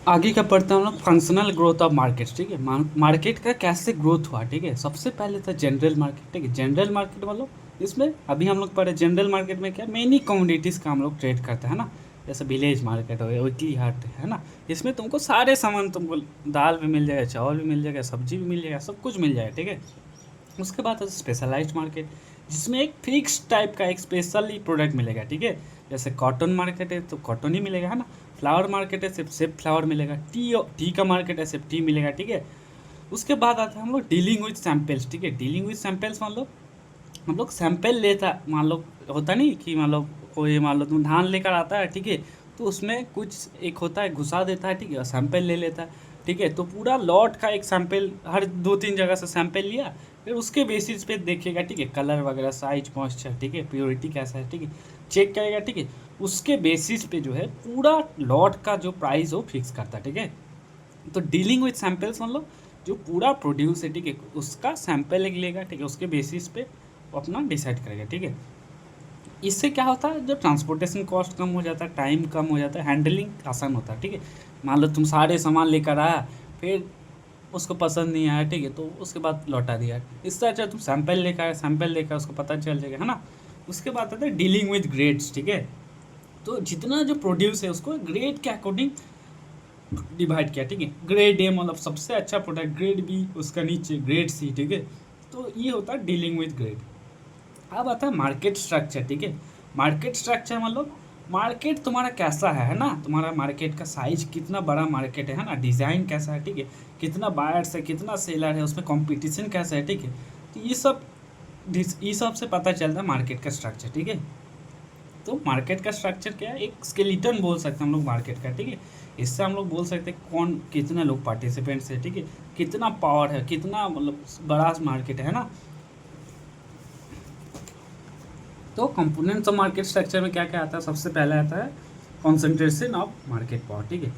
आगे का पढ़ते हैं हम लोग फंक्शनल ग्रोथ ऑफ मार्केट्स। ठीक है, मार्केट का कैसे ग्रोथ हुआ। ठीक है, सबसे पहले था जनरल मार्केट। ठीक है, जनरल मार्केट मतलब इसमें अभी हम लोग पढ़े जनरल मार्केट में क्या मेनी कमोडिटीज़ का हम लोग ट्रेड करते हैं ना। जैसे विलेज मार्केट हो गया, वीकली हाट है ना। इसमें तुमको सारे सामान, तुमको दाल भी मिल जाएगा, चावल भी मिल जाएगा, सब्जी भी मिल जाएगा, सब कुछ मिल जाएगा। ठीक है, उसके बाद है स्पेशलाइज्ड मार्केट, जिसमें एक फिक्स टाइप का एक स्पेशली प्रोडक्ट मिलेगा। ठीक है, जैसे कॉटन मार्केट है तो कॉटन ही मिलेगा, है ना। फ्लावर मार्केट है सिर्फ फ्लावर मिलेगा। टी का मार्केट है सिर्फ टी मिलेगा। ठीक है, उसके बाद आता है हम लोग डीलिंग विद सैम्पल्स। ठीक है, डीलिंग विद सैम्पल्स मान लो हम लोग सैंपल लेता, मान लो होता नहीं कि मान लो कोई, मान लो तुम धान लेकर आता है। ठीक है, तो उसमें कुछ एक होता है घुसा देता है। ठीक है, सैंपल ले लेता है। ठीक है, तो पूरा लॉट का एक सैंपल हर 2-3 जगह से सैंपल लिया, फिर उसके बेसिस पे देखेगा। ठीक है, कलर वगैरह, साइज, मॉइस्चर, ठीक है, प्योरिटी कैसा है, ठीक है, चेक करेगा। ठीक है, उसके बेसिस पे जो है पूरा लॉट का जो प्राइस हो फिक्स करता है। ठीक है, तो डीलिंग विथ सैंपल्स मतलब जो पूरा प्रोड्यूस है, ठीक है, उसका सैंपल एक लेगा। ठीक है, उसके बेसिस पे वो अपना डिसाइड करेगा। ठीक है, इससे क्या होता है, जो ट्रांसपोर्टेशन कॉस्ट कम हो जाता है, टाइम कम हो जाता है, हैंडलिंग आसान होता है। ठीक है, मान लो तुम सारे सामान लेकर आया, फिर उसको पसंद नहीं आया, ठीक है, तो उसके बाद लौटा दिया। इससे अच्छा तुम सैंपल लेकर आए, सैंपल लेकर उसको पता चल जाएगा, है ना। उसके बाद आता है डीलिंग विद ग्रेड्स। ठीक है, तो जितना जो प्रोड्यूस है उसको ग्रेड के अकॉर्डिंग डिवाइड किया। ठीक है, ग्रेड ए मतलब सबसे अच्छा प्रोडक्ट, ग्रेड बी उसका नीचे, ग्रेड सी। ठीक है, तो ये होता है डीलिंग विद ग्रेड। अब आता है मार्केट स्ट्रक्चर। ठीक है, मार्केट स्ट्रक्चर मतलब मार्केट तुम्हारा कैसा है ना, तुम्हारा मार्केट का साइज कितना बड़ा मार्केट है ना, डिज़ाइन कैसा है, ठीक है, कितना बायर्स है, कितना सेलर है, उसमें कंपटीशन कैसा है। ठीक है, तो ये सब से पता चलता है मार्केट का स्ट्रक्चर। ठीक है, तो मार्केट का स्ट्रक्चर क्या है, एक स्केलेटन बोल सकते हैं हम लोग मार्केट का। ठीक है, इससे हम लोग बोल सकते हैं कौन कितने लोग पार्टिसिपेंट्स है, ठीक है, कितना पावर है, कितना मतलब बड़ा मार्केट है ना। तो कंपोनेंट्स ऑफ मार्केट स्ट्रक्चर में क्या क्या आता है, सबसे पहले आता है कॉन्सेंट्रेशन ऑफ मार्केट पावर। ठीक है,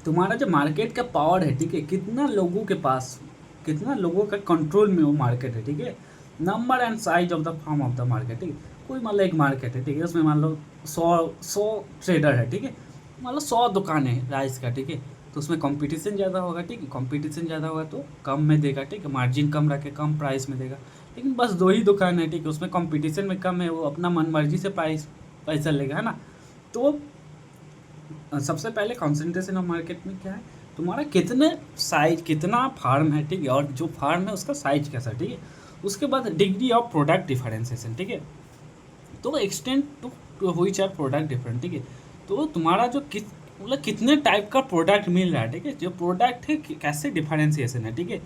तुम्हारा जो मार्केट का पावर है, ठीक है, कितना लोगों के पास, कितना लोगों का कंट्रोल में वो मार्केट है। ठीक है, number and size of the form of the market. ठीक है, कोई मान लो एक मार्केट है, ठीक है, उसमें मान लो 100 ट्रेडर है। ठीक है, मान लो 100 दुकानें हैं राइस का। ठीक है, तो उसमें कंपटीशन ज़्यादा होगा। ठीक है, कंपटीशन ज़्यादा होगा तो कम में देगा। ठीक है, मार्जिन कम रखे, कम प्राइस में देगा। लेकिन बस 2 ही दुकान है, ठीक है, उसमें कंपटीशन में कम है, वो अपना मन मर्जी से पैसा लेगा, है ना। तो सबसे पहले कंसंट्रेशन ऑफ मार्केट में क्या है, तुम्हारा कितने साइज, कितना फार्म है, ठीक है, और जो फार्म है उसका साइज कैसा है। ठीक है, उसके बाद डिग्री ऑफ प्रोडक्ट डिफरेंशिएशन। ठीक है, तो extend to which are product different. ठीक है, तो तुम्हारा जो मतलब कितने टाइप का प्रोडक्ट मिल रहा है। ठीक है, जो प्रोडक्ट है कैसे डिफरेंशिएशन है। ठीक है,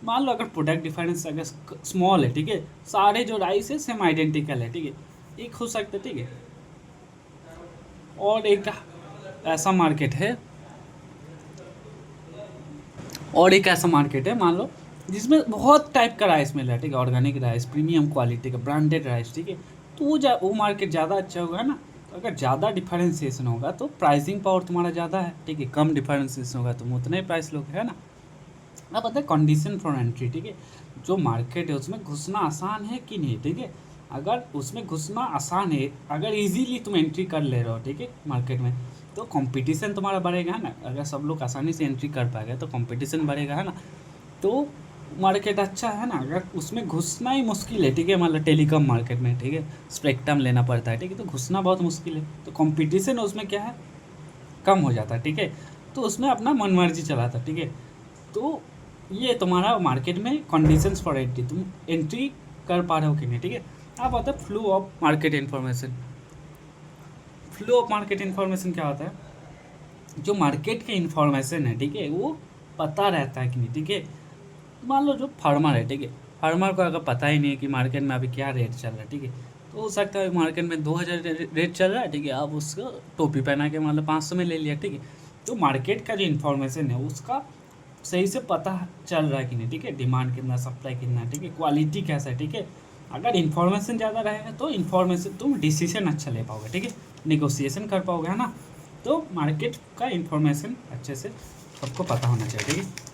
मान लो अगर प्रोडक्ट डिफरेंस अगर स्मॉल है, ठीक है, सारे जो राइस है सेम आइडेंटिकल है। ठीक है, एक हो सकता है। ठीक है, और एक ऐसा मार्केट है, और एक ऐसा मार्केट है मान लो जिसमें बहुत टाइप का राइस मिल रहा है। ठीक है, ऑर्गेनिक राइस, प्रीमियम क्वालिटी का, ब्रांडेड राइस। ठीक है, तो वो मार्केट ज़्यादा अच्छा होगा ना। तो अगर ज़्यादा डिफरेंशिएशन होगा तो प्राइसिंग पावर तुम्हारा ज़्यादा है। ठीक है, कम डिफरेंशिएशन होगा तुम उतने ही प्राइस लोगे, है ना। अब आता है कंडीशन फॉर एंट्री। ठीक है, जो मार्केट है उसमें घुसना आसान है कि नहीं। ठीक है, अगर उसमें घुसना आसान है, अगर इजीली तुम एंट्री कर ले रहे हो, ठीक है, मार्केट में, तो कंपटीशन तुम्हारा बढ़ेगा, है ना। अगर सब लोग आसानी से एंट्री कर पाएंगे तो कंपटीशन बढ़ेगा, है ना। तो मार्केट अच्छा है ना। अगर उसमें घुसना ही मुश्किल है, ठीक है, मतलब टेलीकॉम मार्केट में, ठीक है, स्पेक्ट्रम लेना पड़ता है, ठीक है, तो घुसना बहुत मुश्किल है, तो कंपटीशन उसमें क्या है, कम हो जाता है। ठीक है, तो उसमें अपना मनमर्जी चलाता है। ठीक है, तो ये तुम्हारा मार्केट में कंडीशंस फॉर एंट्री, तुम एंट्री कर पा रहे हो कि नहीं। ठीक है, अब आता है flow of market information. Flow of market information क्या होता है, जो मार्केट के इन्फॉर्मेशन है, ठीक है, वो पता रहता है कि नहीं। ठीक है, मान लो जो फार्मर है, ठीक है, फार्मर को अगर पता ही नहीं है कि मार्केट में अभी क्या रेट चल रहा है, ठीक है, तो हो सकता है मार्केट में 2000 रेट चल रहा है, ठीक है, आप उसको टोपी पहना के मान लो 500 में ले लिया। ठीक है, तो मार्केट का जो इन्फॉर्मेशन है उसका सही से पता चल रहा है कि नहीं। ठीक है, डिमांड कितना, सप्लाई कितना है, ठीक है, क्वालिटी कैसा है। ठीक है, अगर इन्फॉर्मेशन ज़्यादा रहेगा तो इन्फॉर्मेशन तुम डिसीजन अच्छा ले पाओगे, ठीक है, निगोसिएशन कर पाओगे, है ना। तो मार्केट का इन्फॉर्मेशन अच्छे से सबको पता होना चाहिए। ठीक है,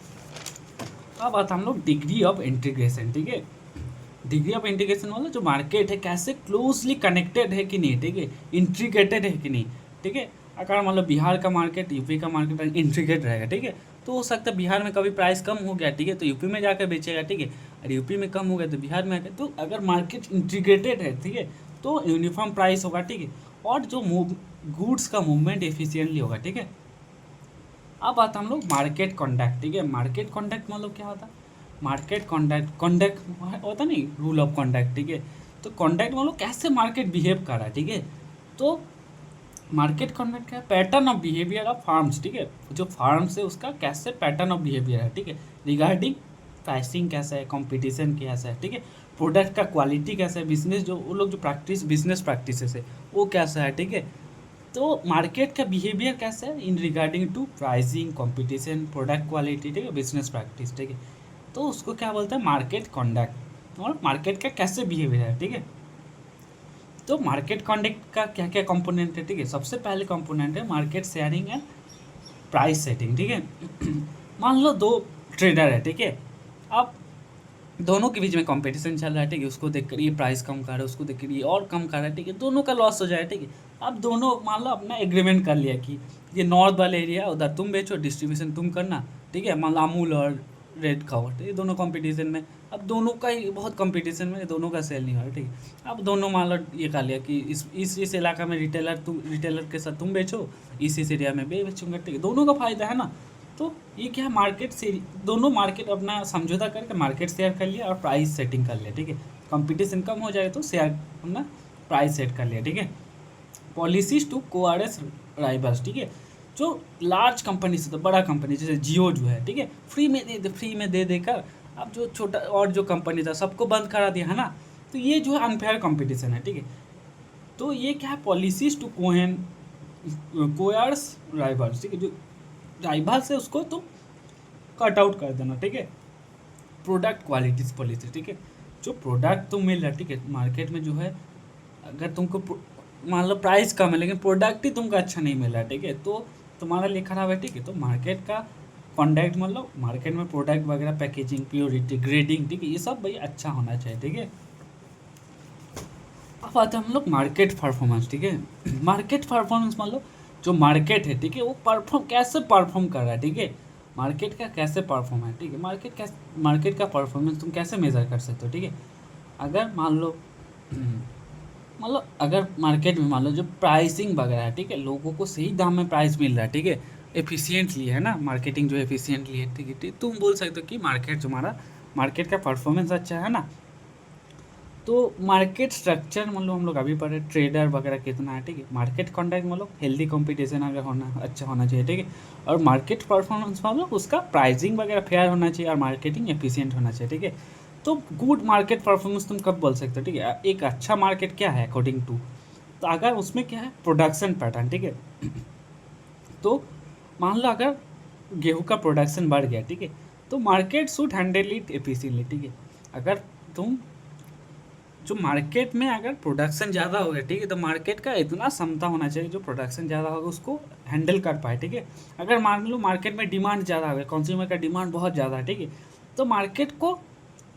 अब आता हम लोग डिग्री ऑफ इंटीग्रेशन। ठीक है, डिग्री ऑफ इंटीग्रेशन मतलब जो मार्केट है कैसे क्लोजली कनेक्टेड है कि नहीं, ठीक है, इंट्रीग्रेटेड है कि नहीं। ठीक है, अगर मान लो बिहार का मार्केट यूपी का मार्केट इंट्रीग्रेट रहेगा, ठीक है, तो हो सकता है बिहार में कभी प्राइस कम हो गया, ठीक है, तो यूपी में जाकर बेचेगा, ठीक है, और यूपी में कम हो गया तो बिहार में आकर, तो अगर मार्केट इंटीग्रेटेड है, ठीक है, तो यूनिफॉर्म प्राइस होगा, ठीक है, और जो गुड्स का मूवमेंट एफिशिएंटली होगा, ठीक है। अब आता हम लोग मार्केट कॉन्डक्ट, ठीक है, मार्केट कॉन्डक्ट मतलब क्या होता है, मार्केट कॉन्डक्ट कॉन्डक्ट होता नहीं, रूल ऑफ कॉन्डक्ट, ठीक है, तो कॉन्डक्ट मतलब कैसे मार्केट बिहेव कर रहा है, ठीक है, तो मार्केट कॉन्डक्ट क्या है, pattern of behaviour of farms, ठीक है, जो फार्म्स है उसका कैसे पैटर्न ऑफ बिहेवियर है, ठीक है, रिगार्डिंग प्राइसिंग कैसा है, कंपटीशन कैसा है, ठीक है, प्रोडक्ट का क्वालिटी कैसा है, बिजनेस जो वो लोग जो प्रैक्टिस बिजनेस प्रैक्टिसेस है वो कैसा है, ठीक है, तो मार्केट का बिहेवियर कैसा है in regarding to pricing, competition, product quality, ठीक है, बिजनेस प्रैक्टिस, ठीक है, तो उसको क्या बोलते हैं, मार्केट कॉन्डक्ट, और मार्केट का कैसे बिहेवियर है, ठीक है। तो मार्केट कॉन्डक्ट का क्या क्या कंपोनेंट है, ठीक है, सबसे पहले कंपोनेंट है market sharing and price setting, ठीक है। मान लो दो ट्रेडर है, ठीक है, अब दोनों के बीच में कंपटीशन चल रहा है, ठीक है, उसको देखकर ये प्राइस कम कर रहा है, उसको देखकर ये और कम कर रहा है, ठीक है, दोनों का लॉस हो जाए, ठीक है। अब दोनों मान लो अपना एग्रीमेंट कर लिया कि ये नॉर्थ वाला एरिया उधर तुम बेचो, डिस्ट्रीब्यूशन तुम करना, ठीक है, मान लो अमूल और रेड खाओ, ठीक है, दोनों कंपटीशन में, अब दोनों का ही बहुत कंपटीशन में दोनों का सेल नहीं हो रहा, ठीक है, अब दोनों मान लो ये कर लिया कि इस इलाका में रिटेलर के साथ तुम बेचो, इस एरिया में बेचूंगा, ठीक है, दोनों का फायदा है ना। तो ये क्या है, मार्केट से दोनों मार्केट अपना समझौता करके मार्केट शेयर कर लिया और प्राइस सेटिंग कर लिया, ठीक है, कंपटीशन कम हो जाए तो शेयर अपना प्राइस सेट कर लिया, ठीक है। पॉलिसीज टू कोआरएस राइवल्स, ठीक है, जो लार्ज कंपनी से तो बड़ा कंपनी जैसे जियो जो है, ठीक है, फ्री में दे देकर अब जो छोटा और जो कंपनी था सबको बंद करा दिया है ना, तो ये जो है अनफेयर कंपटीशन है, ठीक है। तो ये क्या है, पॉलिसीज टू कोयर्स राइवल्स, ठीक है, जो राइवल से उसको तुम कट आउट कर देना, ठीक है। प्रोडक्ट क्वालिटीज पॉलिसी, ठीक है, जो प्रोडक्ट तुम मिल रहा है, ठीक है, मार्केट में जो है, अगर तुमको मान लो प्राइस कम है लेकिन प्रोडक्ट ही तुमको अच्छा नहीं मिल रहा है, ठीक है, तो तुम्हारा लिए खराब है, ठीक है। तो मार्केट का कॉन्डक्ट मतलब मार्केट में प्रोडक्ट वगैरह पैकेजिंग, प्योरिटी, ग्रेडिंग, ठीक है, ये सब भाई अच्छा होना चाहिए, ठीक है। अब आते हैं हम लोग मार्केट परफॉर्मेंस, ठीक है, मार्केट परफॉर्मेंस मान लो जो मार्केट है, ठीक है, वो कैसे परफॉर्म कर रहा है, ठीक है, मार्केट का कैसे परफॉर्म है, ठीक है, मार्केट का परफॉर्मेंस तुम कैसे मेज़र कर सकते हो, ठीक है। अगर मान लो अगर मार्केट में मान लो जो प्राइसिंग वगैरह है, ठीक है, लोगों को सही दाम में प्राइस मिल रहा है, ठीक है, एफिशिएंटली है ना, मार्केटिंग जो एफिशिएंटली है, ठीक है, तुम बोल सकते हो कि मार्केट का परफॉर्मेंस अच्छा है ना। तो मार्केट स्ट्रक्चर मतलब हम लोग अभी पढ़े, ट्रेडर वगैरह कितना है, ठीक है, मार्केट कॉन्डक्ट मतलब हेल्दी कंपटीशन अगर होना अच्छा होना चाहिए, ठीक है, और मार्केट परफॉर्मेंस मतलब उसका प्राइसिंग वगैरह फेयर होना चाहिए और मार्केटिंग एफिशिएंट होना चाहिए, ठीक है। तो गुड मार्केट परफॉर्मेंस तुम कब बोल सकते हो, ठीक है, एक अच्छा मार्केट क्या है अकॉर्डिंग टू, तो अगर उसमें क्या है, प्रोडक्शन पैटर्न, ठीक है, तो मान लो अगर गेहूँ का प्रोडक्शन बढ़ गया, ठीक है, तो market should handle it efficiently, ठीक है, अगर तुम जो मार्केट में अगर प्रोडक्शन ज़्यादा हो गया, ठीक है, तो मार्केट का इतना क्षमता होना चाहिए जो प्रोडक्शन ज़्यादा होगा उसको हैंडल कर पाए, ठीक है। अगर मान लो मार्केट में डिमांड ज़्यादा हो गया, कंज्यूमर का डिमांड बहुत ज़्यादा है, ठीक है, तो मार्केट को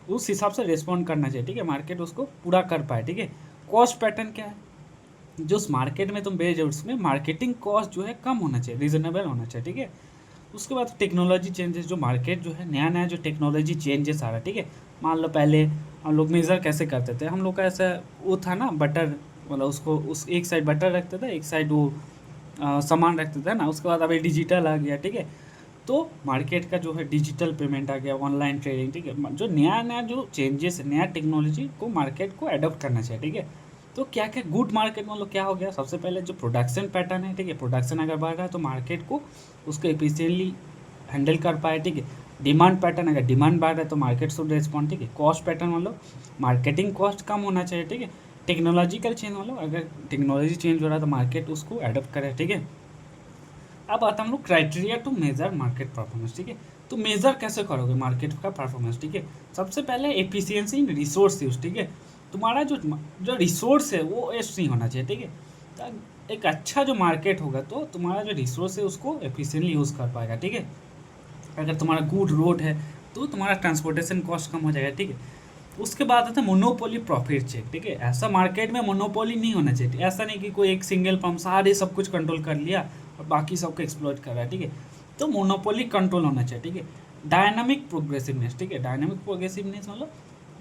उस हिसाब से रिस्पॉन्ड करना चाहिए, ठीक है, मार्केट उसको पूरा कर पाए, ठीक है। कॉस्ट पैटर्न क्या है, जो उस मार्केट में तुम बेच रहे हो उसमें मार्केटिंग कॉस्ट जो है कम होना चाहिए, रीजनेबल होना चाहिए, ठीक है। उसके बाद टेक्नोलॉजी चेंजेस, जो मार्केट जो है नया नया जो टेक्नोलॉजी चेंजेस आ रहा है, ठीक है, मान लो पहले हम लोग मेज़र कैसे करते थे, हम लोग का ऐसा वो था ना, बटर मतलब उसको उस एक साइड बटर रखते थे, एक साइड वो सामान रखते थे ना, उसके बाद अभी डिजिटल आ गया, ठीक है, तो मार्केट का जो है डिजिटल पेमेंट आ गया, ऑनलाइन ट्रेडिंग, ठीक है, जो नया नया जो चेंजेस नया टेक्नोलॉजी को मार्केट को अडॉप्ट करना चाहिए, ठीक है। तो क्या क्या गुड मार्केट मतलब क्या हो गया, सबसे पहले जो प्रोडक्शन पैटर्न है, ठीक है, प्रोडक्शन अगर बढ़ रहा है तो मार्केट को उसको एफिशिएंटली हैंडल कर पाए, ठीक है। डिमांड पैटर्न, अगर डिमांड बढ़ रहा है तो मार्केट शुड रिस्पॉन्ड, ठीक है। कॉस्ट पैटर्न मतलब मार्केटिंग कॉस्ट कम होना चाहिए, ठीक है। टेक्नोलॉजिकल चेंज मतलब अगर टेक्नोलॉजी चेंज हो रहा है तो मार्केट उसको अडॉप्ट करे, ठीक है। अब आता हम लोग criteria to measure market performance, ठीक है। तो मेजर कैसे करोगे मार्केट का परफॉर्मेंस, ठीक है। सबसे पहले एफिशिएंसी इन रिसोर्स यूज, ठीक है, तुम्हारा जो जो रिसोर्स है वो वेस्ट नहीं होना चाहिए, ठीक है। तो एक अच्छा जो मार्केट होगा तो तुम्हारा जो रिसोर्स है उसको एफिशिएंटली यूज़ कर पाएगा, ठीक है। अगर तुम्हारा गुड रोड है तो तुम्हारा ट्रांसपोर्टेशन कॉस्ट कम हो जाएगा, ठीक है। उसके बाद आता है मोनोपोली प्रॉफिट चेक, ठीक है। ऐसा मार्केट में मोनोपोली नहीं होना चाहिए, ऐसा नहीं कि कोई एक सिंगल फर्म सारे सब कुछ कंट्रोल कर लिया और बाकी सबको एक्सप्लॉइट कर रहा है, ठीक है। तो मोनोपोली कंट्रोल होना चाहिए, ठीक है। डायनामिक प्रोग्रेसिवनेस, ठीक है। डायनामिक प्रोग्रेसिवनेस मतलब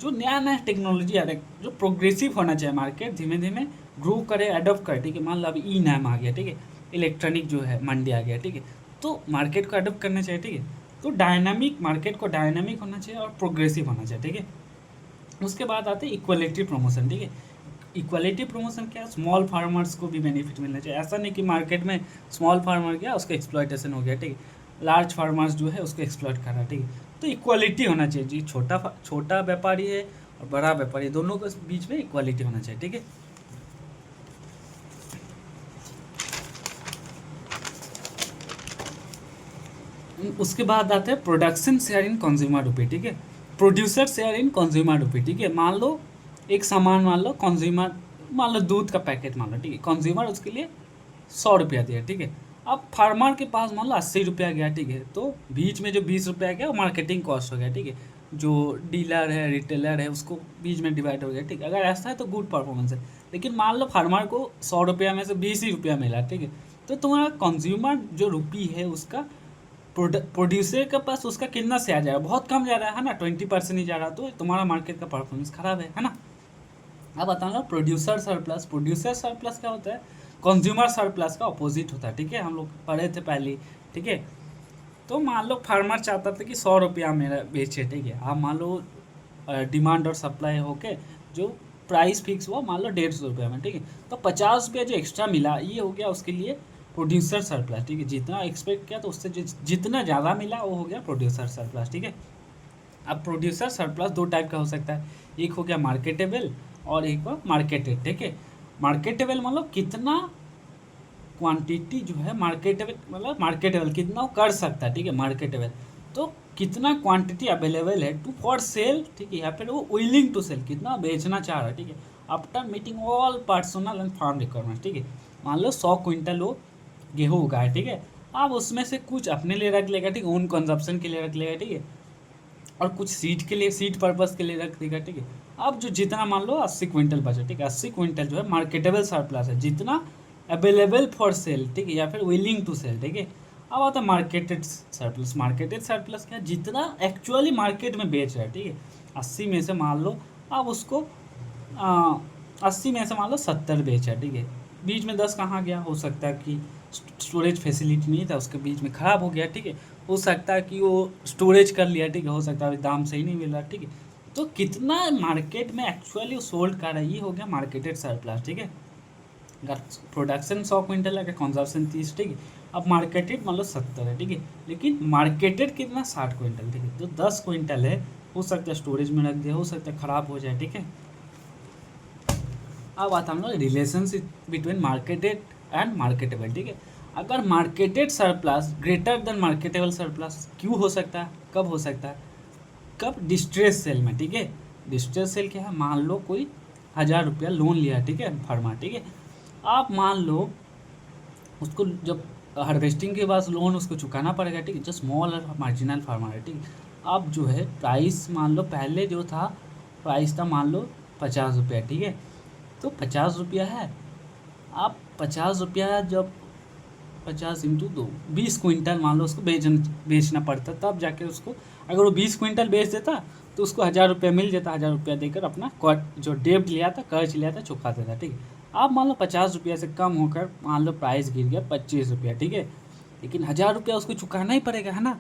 जो नया नया टेक्नोलॉजी आ रहा है, जो प्रोग्रेसिव होना चाहिए, मार्केट धीमे धीमे ग्रो करे, एडॉप्ट करे, ठीक है। मान लो अभी ई नाम आ गया, ठीक है, इलेक्ट्रॉनिक जो है मंडी आ गया, ठीक है। तो मार्केट को एडॉप्ट करना चाहिए, ठीक है। तो डायनामिक, मार्केट को डायनामिक होना चाहिए और प्रोग्रेसिव होना चाहिए, ठीक है। उसके बाद आते हैं इक्वलिटी प्रमोशन, ठीक है। इक्वलिटी प्रमोशन क्या है, स्मॉल फार्मर्स को भी बेनिफिट मिलना चाहिए। ऐसा नहीं कि मार्केट में स्मॉल फार्मर गया उसका एक्सप्लॉइटेशन हो गया, ठीक है, लार्ज फार्मर्स जो है उसको एक्सप्लॉइट कर रहा है, ठीक है। तो इक्वलिटी होना चाहिए जी, छोटा व्यापारी है और बड़ा व्यापारी, दोनों के बीच में इक्वलिटी होना चाहिए, ठीक है। उसके बाद आते हैं प्रोडक्शन शेयर इन कंज्यूमर रुपये, ठीक है। प्रोड्यूसर शेयर इन कंज्यूमर रुपये, ठीक है। मान लो एक सामान, मान लो कंज्यूमर, मान लो दूध का पैकेट मान लो, ठीक है। कंज्यूमर उसके लिए 100 रुपया दिया, ठीक है। अब फार्मर के पास मान लो 80 रुपया गया, ठीक है। तो बीच में जो 20 रुपया गया वो मार्केटिंग कॉस्ट हो गया, ठीक है। जो डीलर है, रिटेलर है, उसको बीच में डिवाइड हो गया, ठीक है। अगर ऐसा है तो गुड परफॉर्मेंस है। लेकिन मान लो फार्मर को 100 रुपया में से 20 ही रुपया मिला, ठीक है। तो तुम्हारा कंज्यूमर जो रुपी है उसका प्रोड्यूसर के पास उसका कितना शेयर जा रहा है, बहुत कम जा रहा है ना, 20% ही जा रहा है। तो तुम्हारा मार्केट का परफॉर्मेंस खराब है ना। अब बताना प्रोड्यूसर सरप्लस। प्रोड्यूसर सरप्लस क्या होता है, कंज्यूमर सरप्लस का अपोजिट होता है, ठीक है। हम लोग पढ़े थे पहले, ठीक है। तो मान लो फार्मर चाहता था कि 100 रुपया मेरा बेचे, ठीक है। आप मान लो डिमांड और सप्लाई होके जो प्राइस फिक्स हुआ मान लो 150 रुपया में, ठीक है। तो 50 रुपया जो एक्स्ट्रा मिला ये हो गया उसके लिए प्रोड्यूसर सरप्लस, ठीक है। जितना एक्सपेक्ट किया तो उससे जितना ज़्यादा मिला वो हो गया प्रोड्यूसर सरप्लस, ठीक है। अब प्रोड्यूसर सरप्लस दो टाइप का हो सकता है, एक हो गया मार्केटेबल और एक हुआ मार्केटेड, ठीक है। मार्केटेबल मतलब कितना क्वांटिटी जो है, मार्केटेबल मतलब मार्केटेबल कितना वो कर सकता है, ठीक है। मार्केटेबल तो कितना क्वांटिटी अवेलेबल है टू फॉर सेल, ठीक है। या फिर वो विलिंग टू सेल, कितना बेचना चाह रहा है, ठीक है। After meeting all personal and farm requirement, ठीक है। मान लो 100 क्विंटल वो गेहूँ उगाए, ठीक है। अब उसमें से कुछ अपने लिए रख लेगा, ठीक है, ओन कंजप्शन के लिए रख लेगा, ठीक है। और कुछ सीड के लिए, सीड पर्पस के लिए रख देगा, ठीक है। अब जो जितना मान लो 80 क्विंटल बचा, ठीक है, 80 क्विंटल जो है मार्केटेबल सरप्लस है, जितना अवेलेबल फॉर सेल, ठीक है, या फिर विलिंग टू सेल, ठीक है। अब आता है मार्केटेड सरप्लस। मार्केटेड सरप्लस क्या है, जितना एक्चुअली मार्केट में बेच रहा है, ठीक है। 80 में से मान लो अब उसको 80 में से मान लो 70 बेचा, ठीक है। बीच में 10 कहाँ गया, हो सकता है कि स्टोरेज फैसिलिटी नहीं था, उसके बीच में ख़राब हो गया, ठीक है। हो सकता है कि वो स्टोरेज कर लिया, ठीक है। हो सकता है दाम सही नहीं मिल रहा, ठीक है। तो कितना मार्केट में एक्चुअली वो सोल्ड कर रहा है, ये हो गया मार्केटेड सरप्लस, ठीक है। अगर प्रोडक्शन 100 क्विंटल है, अगर कंजप्शन 30, ठीक है। अब मार्केटेड मान लो 70 है, ठीक है। लेकिन मार्केटेड कितना 60 क्विंटल, ठीक है। तो 10 क्विंटल है, हो सकता है स्टोरेज में रख दिया, हो सकता है ख़राब हो जाए, ठीक है। अब आता हम लोग relationship between marketed and marketable, ठीक है। अगर marketed surplus greater than marketable surplus क्यों हो सकता है, कब हो सकता है, कब, डिस्ट्रेस सेल में, ठीक है। डिस्ट्रेस सेल क्या है, मान लो कोई 1000 रुपया लोन लिया, ठीक है, फार्मर, ठीक है। आप मान लो उसको जब हार्वेस्टिंग के बाद लोन उसको चुकाना पड़ेगा, ठीक है। जो स्मॉल और मार्जिनल फार्मर है, ठीक है। अब जो है प्राइस मान लो पहले जो था प्राइस था मान लो 50 रुपया, ठीक है। तो 50 रुपया है, आप 50 रुपया जब 50 × 2 20 क्विंटल मान लो उसको बेचना पड़ता, तब जाके उसको, अगर वो 20 क्विंटल बेच देता तो उसको 1000 रुपया मिल जाता, 1000 रुपया देकर अपना जो डेब्ट लिया था, कर्ज लिया था, चुका देता, ठीक है। आप मान लो 50 रुपया से कम होकर मान लो प्राइस गिर गया 25 रुपया, ठीक है। लेकिन 1000 रुपया उसको चुकाना ही पड़ेगा, है ना।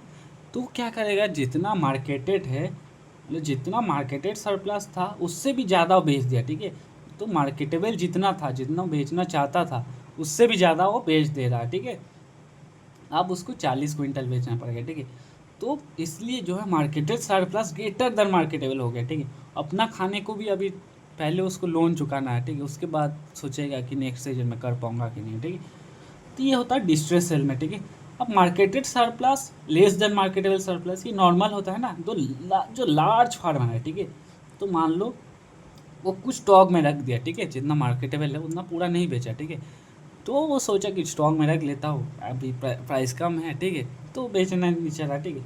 तो क्या करेगा, जितना मार्केटेड है, मतलब जितना मार्केटेड सरप्लस था उससे भी ज़्यादा बेच दिया, ठीक है। तो मार्केटेबल जितना था, जितना बेचना चाहता था उससे भी ज़्यादा वो बेच दे रहा है, ठीक है। अब उसको 40 क्विंटल बेचना पड़ेगा, ठीक है। तो इसलिए जो है marketed surplus greater than marketable हो गया, ठीक है। अपना खाने को भी अभी पहले उसको लोन चुकाना है, ठीक है। उसके बाद सोचेगा कि नेक्स्ट सीजन में कर पाऊंगा कि नहीं, ठीक है। तो ये होता है डिस्ट्रेस सेल में, ठीक है। अब marketed surplus less than marketable surplus, ये नॉर्मल होता है ना, तो जो लार्ज फार्मर है, ठीक है। तो मान लो वो कुछ स्टॉक में रख दिया, ठीक है, जितना मार्केटेबल है उतना पूरा नहीं बेचा, ठीक है। तो वो सोचा कि स्टॉक में रख लेता हूँ, अभी प्राइस कम है, ठीक है, तो बेचना नहीं चाह रहा, ठीक है।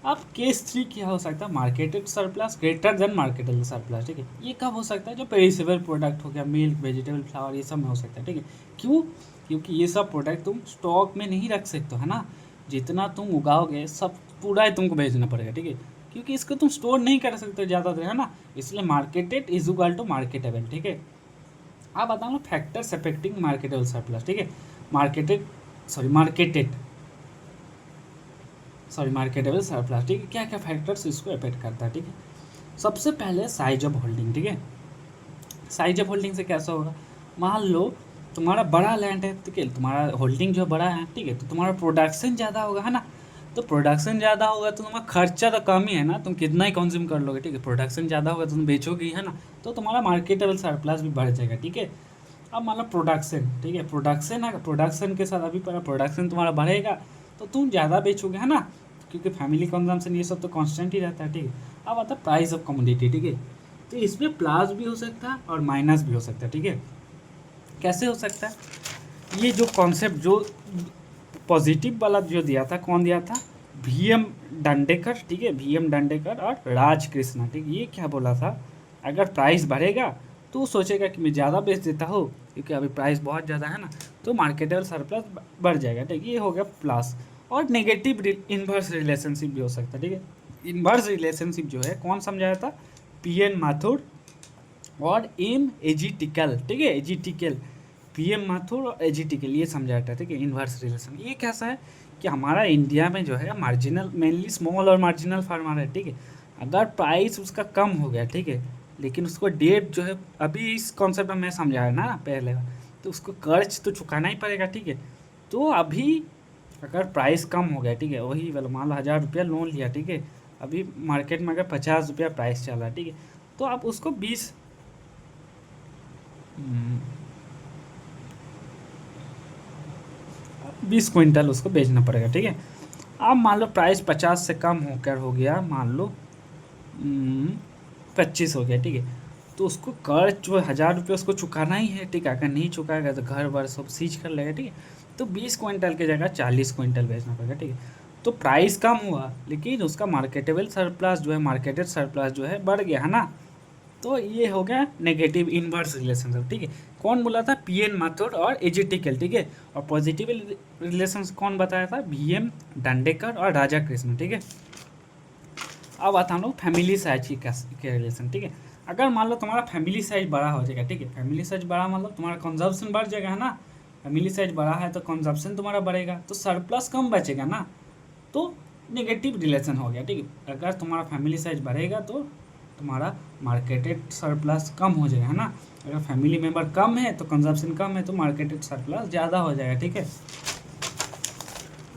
अब केस 3 क्या हो सकता है, marketed surplus greater than marketable surplus, ठीक है। ये कब हो सकता है, जो पेरिसेबल प्रोडक्ट हो गया, मिल्क, वेजिटेबल, फ्लावर, ये सब में हो सकता है, ठीक है। क्यों, क्योंकि ये सब प्रोडक्ट तुम स्टॉक में नहीं रख सकते हो, है ना। जितना तुम उगाओगे सब पूरा ही तुमको भेजना पड़ेगा, ठीक है, क्योंकि इसको तुम स्टोर नहीं कर सकते ज़्यादा देर, है ना। इसलिए marketed is equal to marketable, ठीक है। आप बताओ ना फैक्टर्स अफेक्टिंग मार्केटेबल सरप्लस, ठीक है। मार्केटेड मार्केटेबल सरप्लस, ठीक है। क्या क्या फैक्टर्स इसको अफेक्ट करता है, ठीक है। सबसे पहले साइज ऑफ होल्डिंग, ठीक है। साइज ऑफ होल्डिंग से कैसा होगा, मान लो तुम्हारा बड़ा लैंड है, ठीक है, तुम्हारा होल्डिंग जो बड़ा है, ठीक है, तो तुम्हारा प्रोडक्शन ज़्यादा होगा, है ना। तो प्रोडक्शन ज़्यादा होगा तो तुम्हारा खर्चा तो कम ही है ना, तुम कितना ही कंज्यूम कर लोगे, ठीक है। प्रोडक्शन ज़्यादा होगा तो तुम बेचोगे ही, है ना। तो तुम्हारा मार्केटेबल सरप्लस भी बढ़ जाएगा, ठीक है। अब मान लो प्रोडक्शन, ठीक है, प्रोडक्शन है, प्रोडक्शन के साथ अभी प्रोडक्शन तुम्हारा बढ़ेगा तो तुम ज़्यादा बेचोगे, है ना, क्योंकि फैमिली कंजम्पशन ये सब तो कांस्टेंट ही रहता है, ठीक है। अब आता है प्राइस ऑफ कमोडिटी, ठीक है। तो इसमें प्लस भी हो सकता है और माइनस भी हो सकता है, ठीक है। कैसे हो सकता है, ये जो कॉन्सेप्ट जो पॉजिटिव वाला जो दिया था, कौन दिया था, वी.एम. दांडेकर, ठीक है, वी.एम. दांडेकर और राज कृष्णा, ठीक है। ये क्या बोला था, अगर प्राइस बढ़ेगा तो सोचेगा कि मैं ज़्यादा बेच देता हूँ, क्योंकि अभी प्राइस बहुत ज़्यादा है ना, तो मार्केटेबल सरप्लस बढ़ जाएगा, ठीक है। ये हो गया प्लस। और नेगेटिव इन्वर्स रिलेशनशिप भी हो सकता है, ठीक है। इन्वर्स रिलेशनशिप जो है कौन समझाया था, पी.एन. माथुर और एम एजिटिकल, ठीक है, एजिटिकल, पी.एम. माथुर और एजिटिकल, ये समझाया था, ठीक है। इन्वर्स रिलेशन ये कैसा है कि हमारा इंडिया में जो है मार्जिनल, मेनली स्मॉल और मार्जिनल फार्मर है, ठीक है। अगर प्राइस उसका कम हो गया, ठीक है, लेकिन उसको डेट जो है, अभी इस कॉन्सेप्ट में मैं समझाया ना पहले, तो उसको कर्ज तो चुकाना ही पड़ेगा, ठीक है। तो अभी अगर प्राइस कम हो गया, ठीक है, वही वाला मान लो 1000 रुपया लोन लिया, ठीक है, अभी मार्केट में अगर 50 रुपया प्राइस चल रहा है, ठीक है, तो आप उसको 20 क्विंटल उसको बेचना पड़ेगा, ठीक है। अब मान लो प्राइस 50 से कम होकर हो गया, मान लो 25 हो गया, ठीक है, तो उसको कर्ज जो 1000 रुपये उसको चुकाना ही है, ठीक है। अगर नहीं चुकाएगा तो घर वर सब सीज कर लेगा, ठीक है। तो 20 क्विंटल की जगह 40 क्विंटल बेचना पड़ेगा, ठीक है। तो प्राइस कम हुआ लेकिन उसका मार्केटेबल सरप्लस जो है, मार्केटेड सरप्लस जो है बढ़ गया, है ना। तो ये हो गया नेगेटिव इनवर्स रिलेशनशिप, ठीक है। कौन बोला था, पी.एन. माथुर और एजिटिकल, ठीक है। और पॉजिटिव रिलेशन कौन बताया था, वी.एम. दांडेकर और राजा कृष्ण, ठीक है। अब आता हम लोग फैमिली साइज के रिलेशन, ठीक है। अगर मान लो तुम्हारा फैमिली साइज बड़ा हो जाएगा, ठीक है, फैमिली साइज बड़ा मतलब तुम्हारा कंजप्शन बढ़ जाएगा, है ना। फैमिली साइज बड़ा है तो कंजप्शन तुम्हारा बढ़ेगा, तो सरप्लस कम बचेगा ना, तो नेगेटिव रिलेशन हो गया, ठीक है। अगर तुम्हारा फैमिली साइज बढ़ेगा तो तुम्हारा मार्केटेड सरप्लस कम हो जाएगा, है ना। अगर फैमिली मेम्बर कम है तो कंजप्शन कम है तो मार्केटेड सरप्लस ज़्यादा हो जाएगा, ठीक है।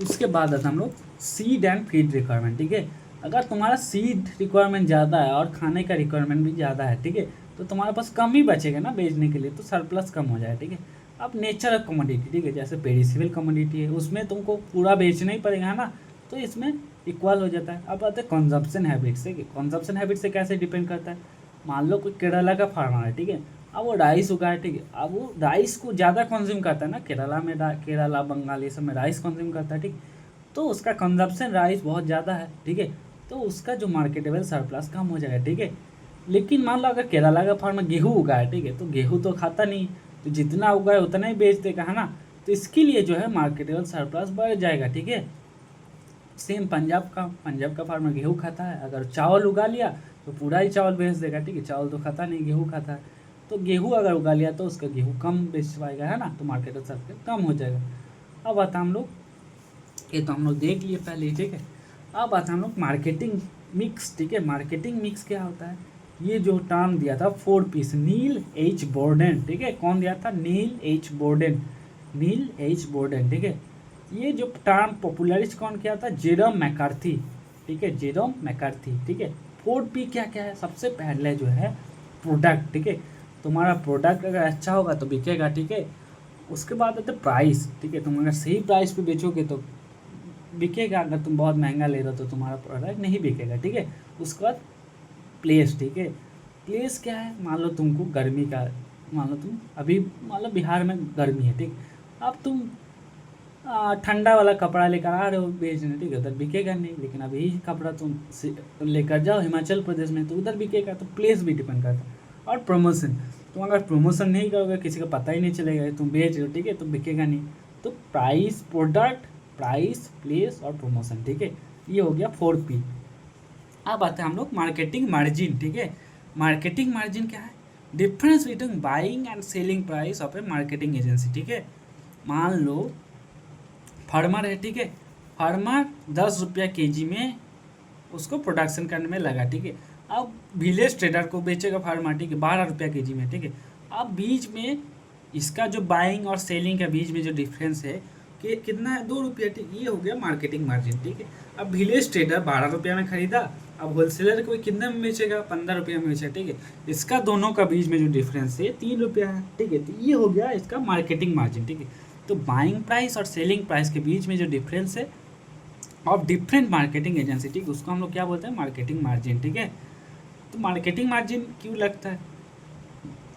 उसके बाद आता हम लोग सीड एंड फीड रिक्वायरमेंट, ठीक है। अगर तुम्हारा सीड रिक्वायरमेंट ज़्यादा है और खाने का रिक्वायरमेंट भी ज़्यादा है, ठीक है, तो तुम्हारे पास कम ही बचेगा ना बेचने के लिए, तो सरप्लस कम हो जाएगा, ठीक है। अब नेचर ऑफ कमोडिटी, ठीक है, जैसे पेरिसेबल कमोडिटी है उसमें तुमको पूरा बेचना ही पड़ेगा, है ना, तो इसमें इक्वल हो जाता है। अब आते हैं कंजप्शन हैबिट से, कंजप्शन हैबिट से कैसे डिपेंड करता है, मान लो कोई केरला का फार्मर है, ठीक है, अब वो राइस उगाए, ठीक है, अब वो राइस को ज़्यादा कंज्यूम करता है ना, केरला में केरला बंगाल ये सब में राइस कंज्यूम करता है, ठीक। तो उसका कंजप्शन राइस बहुत ज़्यादा है, ठीक है, तो उसका जो मार्केटेबल सरप्लस कम हो जाएगा, ठीक है। लेकिन मान लो अगर केरला का फार्मर गेहूँ उगाए, ठीक है, तो गेहूँ तो खाता नहीं, तो जितना उगाए उतना ही बेच देगा, है ना। तो इसके लिए जो है मार्केटेबल सरप्लस बढ़ जाएगा, ठीक है। सेम पंजाब का फार्मर गेहूँ खाता है, अगर चावल उगा लिया तो पूरा ही चावल बेच देगा, ठीक है, चावल तो खाता नहीं, गेहूँ खाता है। तो गेहूँ अगर उगा लिया तो उसका गेहूँ कम बेच पाएगा, है ना, तो मार्केटेबल सरप्लस कम हो जाएगा। अब आता हम लोग, ये तो हम लोग देख लिए पहले ही, ठीक है। अब आता हम लोग मार्केटिंग मिक्स, ठीक है। मार्केटिंग मिक्स क्या होता है, ये जो टर्म दिया था 4 पीस, नील एच बोर्डेन, ठीक है, कौन दिया था, नील एच बोर्डेन, नील एच बोर्डेन, ठीक है। ये जो टर्म पॉपुलराइज कौन किया था, जेरोम मैकार्थी, ठीक है, जेरोम मैकार्थी, ठीक है। 4 पी क्या क्या है, सबसे पहले जो है प्रोडक्ट, ठीक है, तुम्हारा प्रोडक्ट अगर अच्छा होगा तो बिकेगा, ठीक है। उसके बाद आते प्राइस, ठीक है, तुम अगर सही प्राइस पे बेचोगे तो बिकेगा, अगर तुम बहुत महंगा ले रहे हो तो तुम्हारा प्रोडक्ट नहीं बिकेगा, ठीक है। उसके बाद प्लेस, ठीक है, प्लेस क्या है, मान लो तुमको गर्मी का, मान लो तुम अभी मान लो बिहार में गर्मी है, ठीक, अब तुम ठंडा वाला कपड़ा लेकर आ रहे हो बेचने, ठीक है, उधर बिकेगा नहीं। लेकिन अब यही कपड़ा तुम लेकर जाओ हिमाचल प्रदेश में तो उधर बिकेगा। तो प्लेस भी डिपेंड करता है। और प्रमोशन, तुम अगर प्रमोशन नहीं करोगे किसी को पता ही नहीं चलेगा तुम बेच रहे हो, ठीक है, तो बिकेगा नहीं। तो प्राइस, प्रोडक्ट, प्राइस, प्लेस और प्रमोशन, ठीक है, ये हो गया 4P। अब आते हैं हम लोग मार्केटिंग मार्जिन, ठीक है। मार्केटिंग मार्जिन क्या है? Difference between buying and selling price of A marketing agency, ठीक है। मान लो फार्मर है, ठीक है, फार्मर 10 रुपया kg में उसको प्रोडक्शन करने में लगा, ठीक है। अब विलेज ट्रेडर को बेचेगा फार्मर, ठीक है, 12 रुपया kg में, ठीक है। अब बीच में इसका जो बाइंग और सेलिंग के बीच में जो डिफरेंस है कि कितना है, 2 रुपया, ठीक, ये हो गया मार्केटिंग मार्जिन, ठीक है। अब विलेज ट्रेडर 12 रुपया में खरीदा, अब होलसेलर को कितने में बेचेगा, 15 रुपया में बेचेगा, ठीक है। इसका दोनों का बीच में जो डिफरेंस है 3 रुपया है, ठीक है। तो ये हो गया इसका मार्केटिंग मार्जिन, ठीक है। तो बाइंग प्राइस और सेलिंग प्राइस के बीच में जो डिफरेंस है ऑफ डिफरेंट मार्केटिंग एजेंसी, ठीक है, उसको हम लोग क्या बोलते हैं, मार्केटिंग मार्जिन, ठीक है। तो मार्केटिंग मार्जिन क्यों लगता है?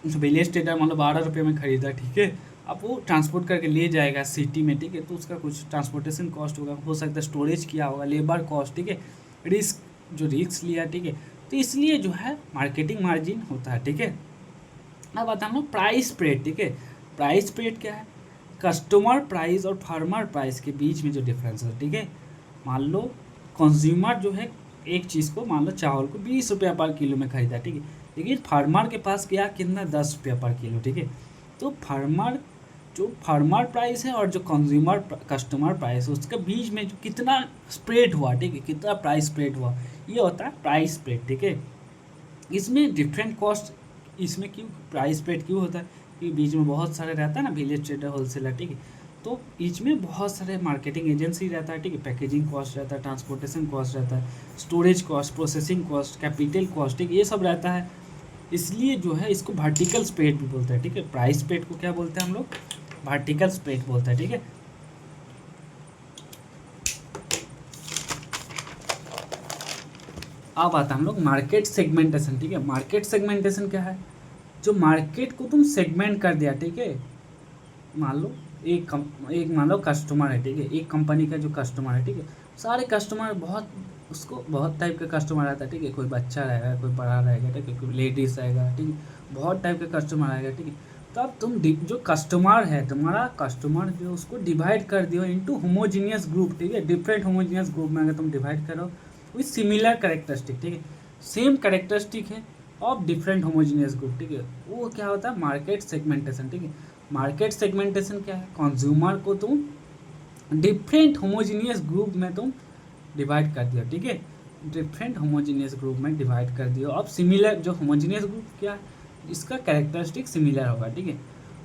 विलेज ट्रेडर मान लो 12 रुपये में खरीदा, ठीक है। अब वो ट्रांसपोर्ट करके ले जाएगा सिटी में, ठीक है, तो उसका कुछ ट्रांसपोर्टेशन कॉस्ट होगा, हो सकता है स्टोरेज किया होगा, लेबर कॉस्ट, ठीक है, रिस्क लिया, ठीक है। तो इसलिए जो है मार्केटिंग मार्जिन होता है, ठीक है। अब आता हम लोग प्राइस स्प्रेड, ठीक है। प्राइस स्प्रेड क्या है? कस्टमर प्राइस और फार्मर प्राइस के बीच में जो डिफरेंस है, ठीक है। मान लो कंज्यूमर जो है एक चीज़ को, मान लो चावल को 20 रुपया पर किलो में खरीदा, ठीक है, लेकिन फार्मर के पास गया कितना, 10 रुपया पर किलो, ठीक है। तो फार्मर प्राइस है और जो कंज्यूमर कस्टमर प्राइस है उसके बीच में जो कितना स्प्रेड हुआ, ठीक है, कितना प्राइस स्प्रेड हुआ, ये होता है प्राइस स्प्रेड, ठीक है। इसमें डिफरेंट कॉस्ट, इसमें क्यों प्राइस स्प्रेड क्यों होता है? कि बीच में बहुत सारे रहता है ना, विलेज ट्रेडर, होलसेलर, ठीक है, तो बीच में बहुत सारे मार्केटिंग एजेंसी रहता है, ठीक है, पैकेजिंग कॉस्ट रहता है, ट्रांसपोर्टेशन कॉस्ट रहता है, storage cost, processing cost, capital cost, ठीक है, ये सब रहता है। इसलिए जो है इसको वर्टिकल स्प्रेड भी बोलते हैं, ठीक है। प्राइस स्प्रेड को क्या बोलते हैं हम लोग? वर्टिकल स्प्रेड बोलते हैं, ठीक है। अब आता हम लोग मार्केट सेगमेंटेशन, ठीक है। मार्केट सेगमेंटेशन क्या है? जो मार्केट को तुम सेगमेंट कर दिया, ठीक है। मान लो एक मान लो कस्टमर है, ठीक है, एक कंपनी का जो कस्टमर है, ठीक है, सारे कस्टमर बहुत, उसको बहुत टाइप का कस्टमर रहता है, ठीक है, कोई बच्चा रहेगा, कोई बड़ा रहेगा, ठीक है, कोई लेडीज़ रहेगा, ठीक है, बहुत टाइप का कस्टमर आएगा, ठीक है। तो अब तुम जो कस्टमर है तुम्हारा, कस्टमर जो उसको डिवाइड कर दियो इनटू होमोजीनियस ग्रुप, ठीक है, डिफरेंट होमोजीनियस ग्रुप में अगर तुम डिवाइड करो विथ सिमिलर कैरेक्टरिस्टिक, ठीक है, सेम कैरेक्टरिस्टिक है ऑफ डिफरेंट होमोजीनियस ग्रुप, ठीक है, वो क्या होता है, मार्केट सेगमेंटेशन, ठीक है। मार्केट सेगमेंटेशन क्या है? कंज्यूमर को तुम डिफरेंट होमोजीनियस ग्रुप में तुम डिवाइड कर दिया, ठीक है, डिफरेंट होमोजीनियस ग्रुप में डिवाइड कर दिया। अब सिमिलर जो होमोजीनियस ग्रुप क्या है, इसका कैरेक्टरिस्टिक सिमिलर होगा, ठीक है।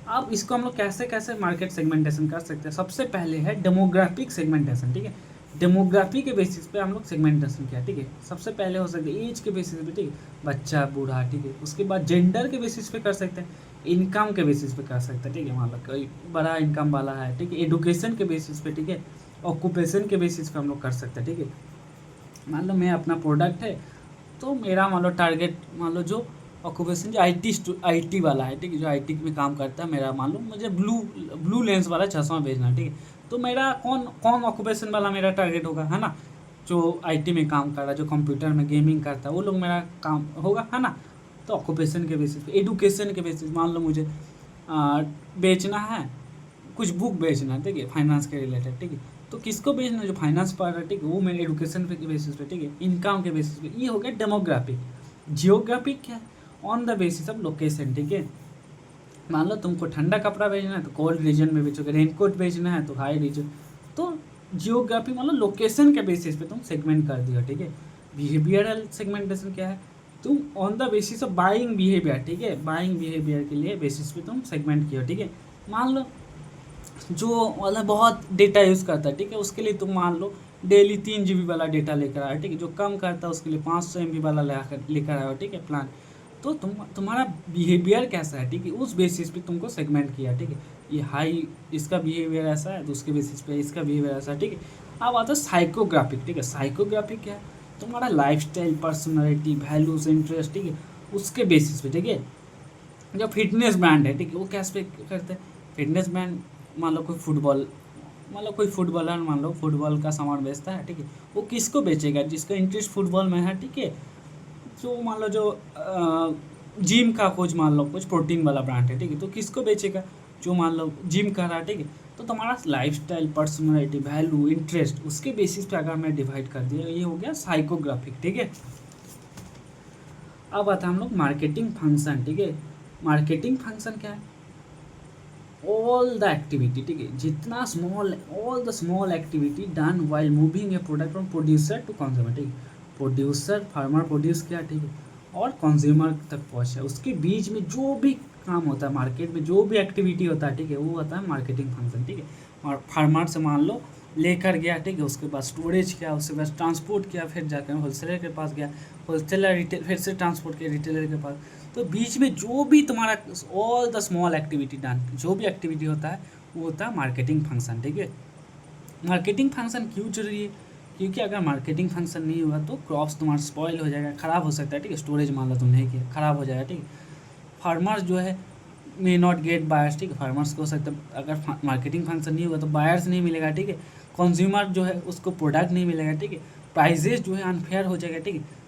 अब इसको हम लोग कैसे कैसे मार्केट सेगमेंटेशन कर सकते हैं? सबसे पहले है डेमोग्राफिक सेगमेंटेशन, ठीक है। डेमोग्राफी के बेसिस पे हम लोग सेगमेंटेशन किया, ठीक है। सबसे पहले हो सकता है एज के बेसिस पे, ठीक है, बच्चा, बूढ़ा, ठीक है। उसके बाद जेंडर के बेसिस पे कर सकते हैं, इनकम के बेसिस पे कर सकते हैं, ठीक है, मान लो कोई बड़ा इनकम वाला है, ठीक है, एडुकेशन के बेसिस पे, ठीक है, ऑक्यूपेशन के बेसिस पे हम लोग कर सकते हैं, ठीक है। मान लो मैं अपना प्रोडक्ट है, तो मेरा मान लो टारगेट, मान लो जो ऑक्यूपेशन जो आईटी वाला है, ठीक है, जो आईटी में काम करता है, मेरा मान लो मुझे ब्लू लेंस वाला चश्मा भेजना है, ठीक है। तो मेरा कौन कौन ऑक्यूपेशन वाला मेरा टारगेट होगा, है ना, जो आईटी में काम कर रहा है, जो कंप्यूटर में गेमिंग करता है, वो लोग मेरा काम होगा, है ना। तो ऑक्यूपेशन के बेसिस पे, एडुकेशन के बेसिस, मान लो मुझे बेचना है, कुछ बुक बेचना है, ठीक है, फाइनेंस के रिलेटेड, ठीक है, तो किसको बेचना है, जो फाइनेंस पढ़ रहा है, ठीक है, वो मेरे एडुकेशन के बेसिस पे, ठीक है, इनकम के बेसिस पे। ये हो गया डेमोग्राफिक। जियोग्राफिक क्या है? On the basis of location, ठीक है। मान लो तुमको ठंडा कपड़ा बेचना है तो कोल्ड रीजन में बेचोगे, रेनकोट बेचना है तो हाई रीजन। तो जियोग्राफी मतलब लोकेशन के बेसिस पे तुम सेगमेंट कर दियो, ठीक है। बिहेवियरल सेगमेंटेशन क्या है? तुम on the basis of buying behaviour, ठीक है, बाइंग बिहेवियर के लिए बेसिस पे तुम सेगमेंट किया, ठीक है। मान लो जो मतलब बहुत डेटा यूज़ करता है, ठीक है, उसके लिए तुम मान लो डेली 3 GB वाला डेटा लेकर आए, ठीक है, जो कम करता है उसके लिए 500 MB वाला लेकर आए हो, ठीक है, प्लान। तो तुम्हारा बिहेवियर कैसा है, ठीक है, उस बेसिस पे तुमको सेगमेंट किया, ठीक है। ये हाई, इसका बिहेवियर ऐसा है तो उसके बेसिस पे इसका बिहेवियर ऐसा है, ठीक है। अब आता है साइकोग्राफिक, ठीक है। साइकोग्राफिक क्या है? तुम्हारा लाइफस्टाइल, पर्सनैलिटी, वैल्यूज, इंटरेस्ट, ठीक है, उसके बेसिस पे, ठीक है। जो फिटनेस बैंड है, ठीक है, वो कैसे करते हैं? फिटनेस बैंड मान लो कोई फुटबॉल मान लो कोई फुटबॉलर मान लो फुटबॉल का सामान बेचता है, ठीक है, वो किसको बेचेगा? जिसका इंटरेस्ट फुटबॉल में है, ठीक है। जो मान लो जो जिम का कुछ मान लो कुछ प्रोटीन वाला ब्रांड है, ठीक है, तो किसको बेचेगा? जो मान लो जिम कर रहा है, ठीक है। तो तुम्हारा लाइफस्टाइल, पर्सनैलिटी, वैल्यू, इंटरेस्ट, उसके बेसिस पे अगर मैं डिवाइड कर दिया, ये हो गया साइकोग्राफिक, ठीक है। अब आता है हम लोग मार्केटिंग फंक्शन, ठीक है। मार्केटिंग फंक्शन क्या है? ऑल द एक्टिविटी, ठीक है, जितना small, all the small activity done while moving a product from producer to consumer, ठीक है। प्रोड्यूसर, फार्मर प्रोड्यूस किया, ठीक है, और कंज्यूमर तक पहुँचा, उसके बीच में जो भी काम होता है, मार्केट में जो भी एक्टिविटी होता है, ठीक है, वो होता है मार्केटिंग फंक्शन, ठीक है। और फार्मर से मान लो लेकर गया, ठीक है, उसके बाद स्टोरेज किया, उसके बाद ट्रांसपोर्ट किया, फिर जाकर होलसेलर के पास गया, होलसेलर रिटेल, फिर से ट्रांसपोर्ट किया रिटेलर के पास। तो बीच में जो भी तुम्हारा all the small activity done, जो भी एक्टिविटी होता है वो होता है मार्केटिंग फंक्शन, ठीक है। मार्केटिंग फंक्शन क्यों जरूरी है? क्योंकि अगर मार्केटिंग फंक्शन नहीं हुआ तो क्रॉप्स तुम्हारा स्पॉइल हो जाएगा, ख़राब हो सकता है, ठीक है। स्टोरेज मान लो तुम नहीं किया, ख़राब हो जाएगा, ठीक है। फार्मर्स जो है मे नॉट गेट बायर्स, ठीक है, फार्मर्स को हो सकता है अगर मार्केटिंग फंक्शन नहीं हुआ तो बायर्स नहीं मिलेगा, ठीक है। कंज्यूमर जो है उसको प्रोडक्ट नहीं मिलेगा, ठीक है। प्राइजेज जो है अनफेयर हो जाएगा, ठीक है।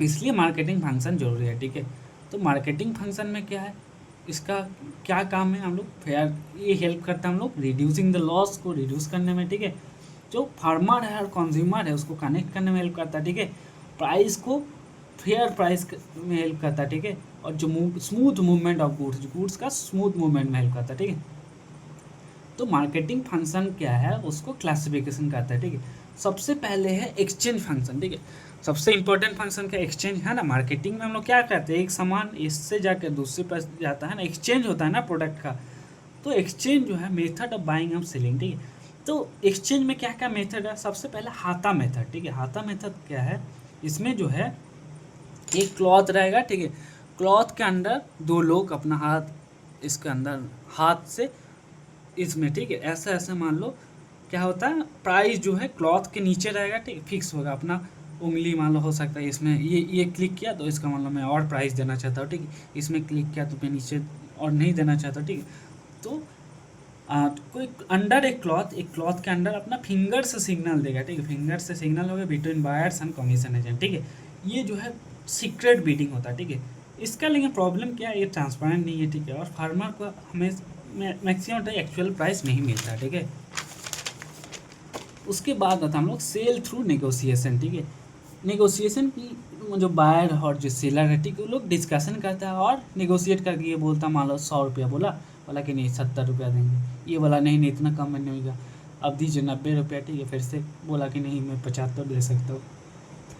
इसलिए मार्केटिंग फंक्शन जरूरी है, ठीक है। तो मार्केटिंग फंक्शन में क्या है, इसका क्या काम है? हम लोग फेयर, ये हेल्प करता है हम लोग रिड्यूसिंग द लॉस को रिड्यूस करने में, ठीक है। जो फार्मर है और कंज्यूमर है उसको कनेक्ट करने में हेल्प करता है, ठीक है। प्राइस को फेयर प्राइस में हेल्प करता है, ठीक है। और जो smooth movement of goods, goods का स्मूथ मूवमेंट में हेल्प करता है, ठीक है। तो मार्केटिंग फंक्शन क्या है, उसको क्लासिफिकेशन करता है, ठीक है। सबसे पहले है एक्सचेंज फंक्शन, ठीक है। सबसे इंपॉर्टेंट फंक्शन का एक्सचेंज है ना। मार्केटिंग में हम लोग क्या करते हैं, एक सामान इससे जाकर दूसरे पास जाता है ना, एक्सचेंज होता है ना प्रोडक्ट का। तो एक्सचेंज जो है method of buying and selling, ठीक है। तो एक्सचेंज में क्या क्या मेथड है? सबसे पहले हाथा मेथड, ठीक है। हाथा मेथड क्या है? इसमें जो है एक क्लॉथ रहेगा, ठीक है। क्लॉथ के अंदर दो लोग अपना हाथ इसके अंदर हाथ से इसमें, ठीक है, ऐसा ऐसा मान लो क्या होता है, प्राइस जो है क्लॉथ के नीचे रहेगा, ठीक है, फिक्स होगा। अपना उंगली मान लो हो सकता है इसमें ये क्लिक किया तो इसका मान लो मैं और प्राइस देना चाहता हूँ, ठीक है। इसमें क्लिक किया तो मैं नीचे और नहीं देना चाहता, ठीक है। तो कोई अंडर एक क्लॉथ के अंदर अपना फिंगर से सिग्नल देगा, ठीक है। फिंगर से सिग्नल होगा between buyers and commission agent, ठीक है। ये जो है सीक्रेट बीटिंग होता है, ठीक है। इसका लेकिन प्रॉब्लम क्या है, ये ट्रांसपेरेंट नहीं है, ठीक है। और फार्मर को हमें मैक्सिमम टाइम एक्चुअल प्राइस नहीं मिलता, ठीक है। उसके बाद आता हम लोग सेल थ्रू नेगोशिएशन, ठीक है। नेगोशिएशन की जो बायर और जो सेलर है, ठीक है, वो लोग डिस्कशन करता है और नेगोशिएट करके ये बोलता, मान लो 100 रुपया बोला कि नहीं 70 रुपया देंगे, ये बोला नहीं इतना कम में नहीं होगा, अब दीजिए 90 रुपया, ठीक है। फिर से बोला कि नहीं मैं 75 दे सकता हूँ।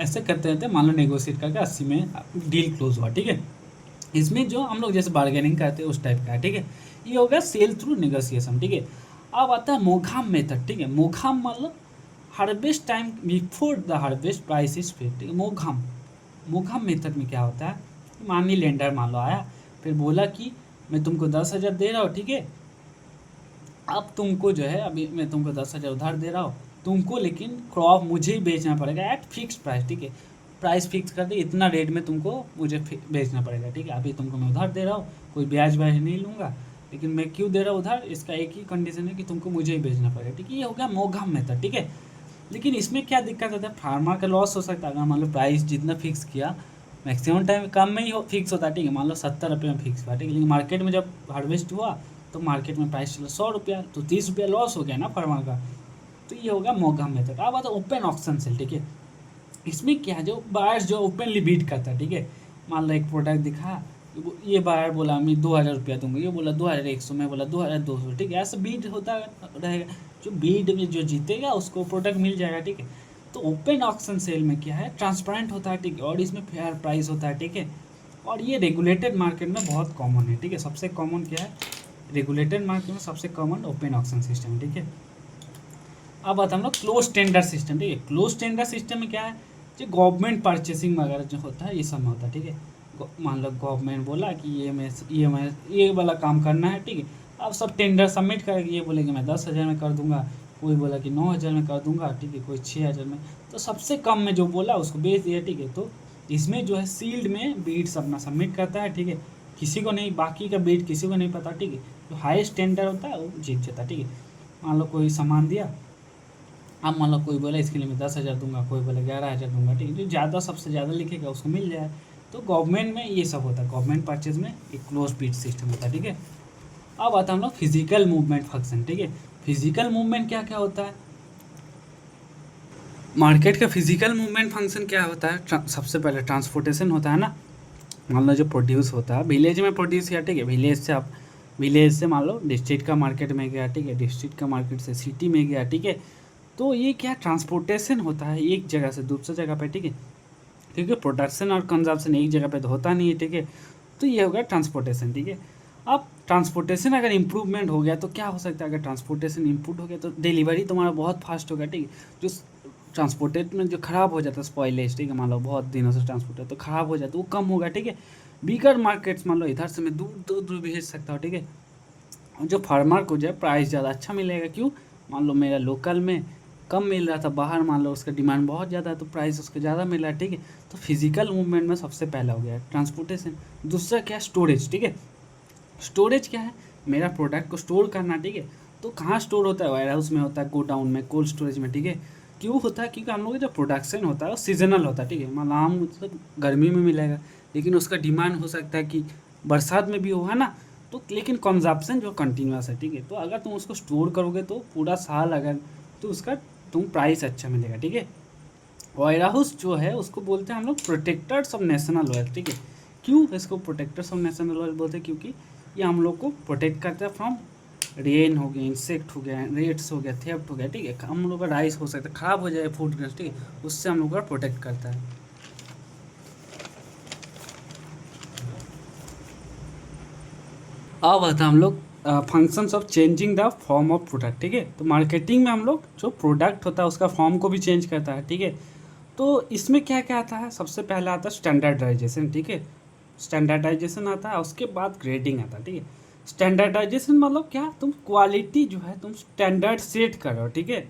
ऐसे करते रहते मान लो नेगोशिएट करके 80 में डील क्लोज हुआ, ठीक है। इसमें जो हम लोग जैसे बार्गेनिंग करते हैं उस टाइप का है, ठीक है। ये हो गया सेल थ्रू नेगोशिएशन, ठीक है। अब आता है मोघाम मेथड, ठीक है। मोघाम मतलब harvest time before the harvest price is fixed, ठीक है। मोघाम मेथड में क्या होता है, मान ली लेंडर मान लो आया, फिर बोला कि मैं तुमको 10,000 दे रहा हूँ, ठीक है। अब तुमको जो है अभी मैं तुमको 10,000 उधार दे रहा हूँ, तुमको लेकिन क्रॉप मुझे ही बेचना पड़ेगा एट फिक्स प्राइस, ठीक है। प्राइस फिक्स कर दे, इतना रेट में तुमको मुझे बेचना पड़ेगा, ठीक है। अभी तुमको मैं उधार दे रहा हूँ, कोई ब्याज व्याज नहीं लूँगा, लेकिन मैं क्यों दे रहा हूँ उधार, इसका एक ही कंडीशन है कि तुमको मुझे ही बेचना पड़ेगा, ठीक है। ये हो गया मोघम मेथड, ठीक है। लेकिन इसमें क्या दिक्कत आता है, फार्मर का लॉस हो सकता है। अगर मान लो प्राइस जितना फिक्स किया मैक्सिमम टाइम कम में ही फिक्स होता है, ठीक है। मान लो 70 रुपये में फिक्स हुआ, ठीक है। लेकिन मार्केट में जब हार्वेस्ट हुआ तो मार्केट में प्राइस चला 100 रुपया, तो 30 रुपया लॉस हो गया ना फार्मर का। तो ये होगा मोघम मेथड। अब आता है ओपन ऑक्शन सेल, ठीक है। इसमें क्या है, जो बायर्स जो ओपनली बीट करता है, ठीक है। मान लो एक प्रोडक्ट दिखा, ये बायर बोला मैं 2,000 रुपया दूंगा, ये बोला 2,100, मैं बोला 2,200, ठीक है। ऐसा बीट होता रहेगा, जो बीट में जो जीतेगा उसको प्रोडक्ट मिल जाएगा, ठीक है। तो ओपन ऑक्शन सेल में क्या है, ट्रांसपेरेंट होता है, ठीक है। और इसमें फेयर प्राइस होता है, ठीक है। और ये रेगुलेटेड मार्केट में बहुत कॉमन है, ठीक है। सबसे कॉमन क्या है, रेगुलेटेड मार्केट में सबसे कॉमन ओपन ऑक्शन सिस्टम, ठीक है। अब आता हम लोग क्लोज टेंडर सिस्टम, ठीक है। क्लोज टेंडर सिस्टम में क्या है, जो गवर्नमेंट परचेसिंग वगैरह जो होता है ये सब में होता है, ठीक है। मान लो गवर्नमेंट बोला कि ये वाला काम करना है, ठीक है। अब सब टेंडर सबमिट करेंगे, ये बोलेंगे मैं 10,000 में कर दूंगा, कोई बोला कि 9,000 में कर दूंगा, ठीक है, कोई 6,000 में। तो सबसे कम में जो बोला उसको बेच दिया, ठीक है। तो इसमें जो है सील्ड में बीड्स अपना सबमिट करता है, ठीक है। किसी को नहीं, बाकी का बीड किसी को नहीं पता, ठीक है। जो हाईएस्ट टेंडर होता है वो जीत जाता है, ठीक है। मान लो कोई सामान दिया, अब मान लो कोई बोला इसके लिए मैं 10,000 दूंगा, कोई बोला 11,000 दूंगा, ठीक है, जो ज़्यादा सबसे ज़्यादा लिखेगा उसको मिल जाए। तो गवर्नमेंट में ये सब होता है, गवर्नमेंट परचेज में एक क्लोज बिड सिस्टम होता है, ठीक है। अब आता है हम लोग फिजिकल मूवमेंट फंक्शन, ठीक है। फिजिकल मूवमेंट क्या क्या होता है, मार्केट का फिजिकल मूवमेंट फंक्शन क्या होता है, सबसे पहले ट्रांसपोर्टेशन होता है ना। मान लो जो प्रोड्यूस होता है विलेज में प्रोड्यूस किया, ठीक है, विलेज से मान लो डिस्ट्रिक्ट का मार्केट में गया, ठीक है, डिस्ट्रिक्ट का मार्केट से सिटी में गया, ठीक है। तो ये क्या ट्रांसपोर्टेशन होता है एक जगह से दूसरी जगह पे, ठीक है, क्योंकि प्रोडक्शन और कंजप्शन एक जगह पे तो होता नहीं है, ठीक है। तो ये हो गया ट्रांसपोर्टेशन, ठीक है। अब ट्रांसपोर्टेशन अगर इम्प्रूवमेंट हो गया तो क्या हो सकता है, अगर ट्रांसपोर्टेशन इम्प्रूव हो गया तो डिलीवरी तुम्हारा बहुत फास्ट होगा, ठीक है। जो ट्रांसपोर्टेट में जो ख़राब हो जाता है स्पॉइलेज, ठीक है, मान लो बहुत दिनों से ट्रांसपोर्ट है तो ख़राब हो जाता है, वो कम होगा, ठीक है। बिगर मार्केट्स मान लो इधर से मैं दूर दूर भेज सकता हूँ, ठीक है। जो फार्मर को जो है प्राइस ज़्यादा अच्छा मिलेगा, क्यों, मान लो मेरा लोकल में कम मिल रहा था, बाहर मान लो उसका डिमांड बहुत ज़्यादा है तो प्राइस उसका ज़्यादा मिल रहा है, ठीक है। तो फिजिकल मूवमेंट में सबसे पहला हो गया ट्रांसपोर्टेशन। दूसरा क्या, स्टोरेज, ठीक है। स्टोरेज क्या है, मेरा प्रोडक्ट को स्टोर करना, ठीक है। तो कहाँ स्टोर होता है, वेयर हाउस में होता है, गोडाउन में, कोल्ड स्टोरेज में, ठीक है। क्यों होता है, क्योंकि हम लोग जो प्रोडक्शन होता है वो सीजनल होता है, ठीक है। मान लो आम मतलब गर्मी में मिलेगा, लेकिन उसका डिमांड हो सकता है कि बरसात में भी हो, है ना। तो लेकिन कंजप्शन जो कंटिन्यूस है, ठीक है। तो अगर तुम उसको स्टोर करोगे तो पूरा साल अगर तो उसका तुम प्राइस अच्छा मिलेगा, ठीक है। वेयर हाउस जो है उसको बोलते हैं हम लोग प्रोटेक्टर्स ऑफ नेशनल वेल्थ, ठीक है। क्यों इसको प्रोटेक्टर्स ऑफ नेशनल वेल्थ बोलते हैं, क्योंकि ये हम लोग को प्रोटेक्ट करता है फ्रॉम रेन हो गया, इंसेक्ट हो गया, रेट्स हो गया, थेफ्ट हो गया, ठीक है। हम लोग का राइस हो सकता है ख़राब हो जाए फूड ग्रेन, ठीक है, उससे हम लोग का प्रोटेक्ट करता है। अब आता हम लोग functions of changing the form of product, ठीक है। तो मार्केटिंग में हम लोग जो प्रोडक्ट होता है उसका फॉर्म को भी चेंज करता है, ठीक है। तो इसमें क्या क्या आता है, सबसे पहला आता है स्टैंडर्डाइजेशन, ठीक है। स्टैंडर्डाइजेशन आता है, उसके बाद ग्रेडिंग आता है, ठीक है। स्टैंडर्डाइजेशन मतलब क्या, तुम क्वालिटी जो है तुम स्टैंडर्ड सेट करो, ठीक है।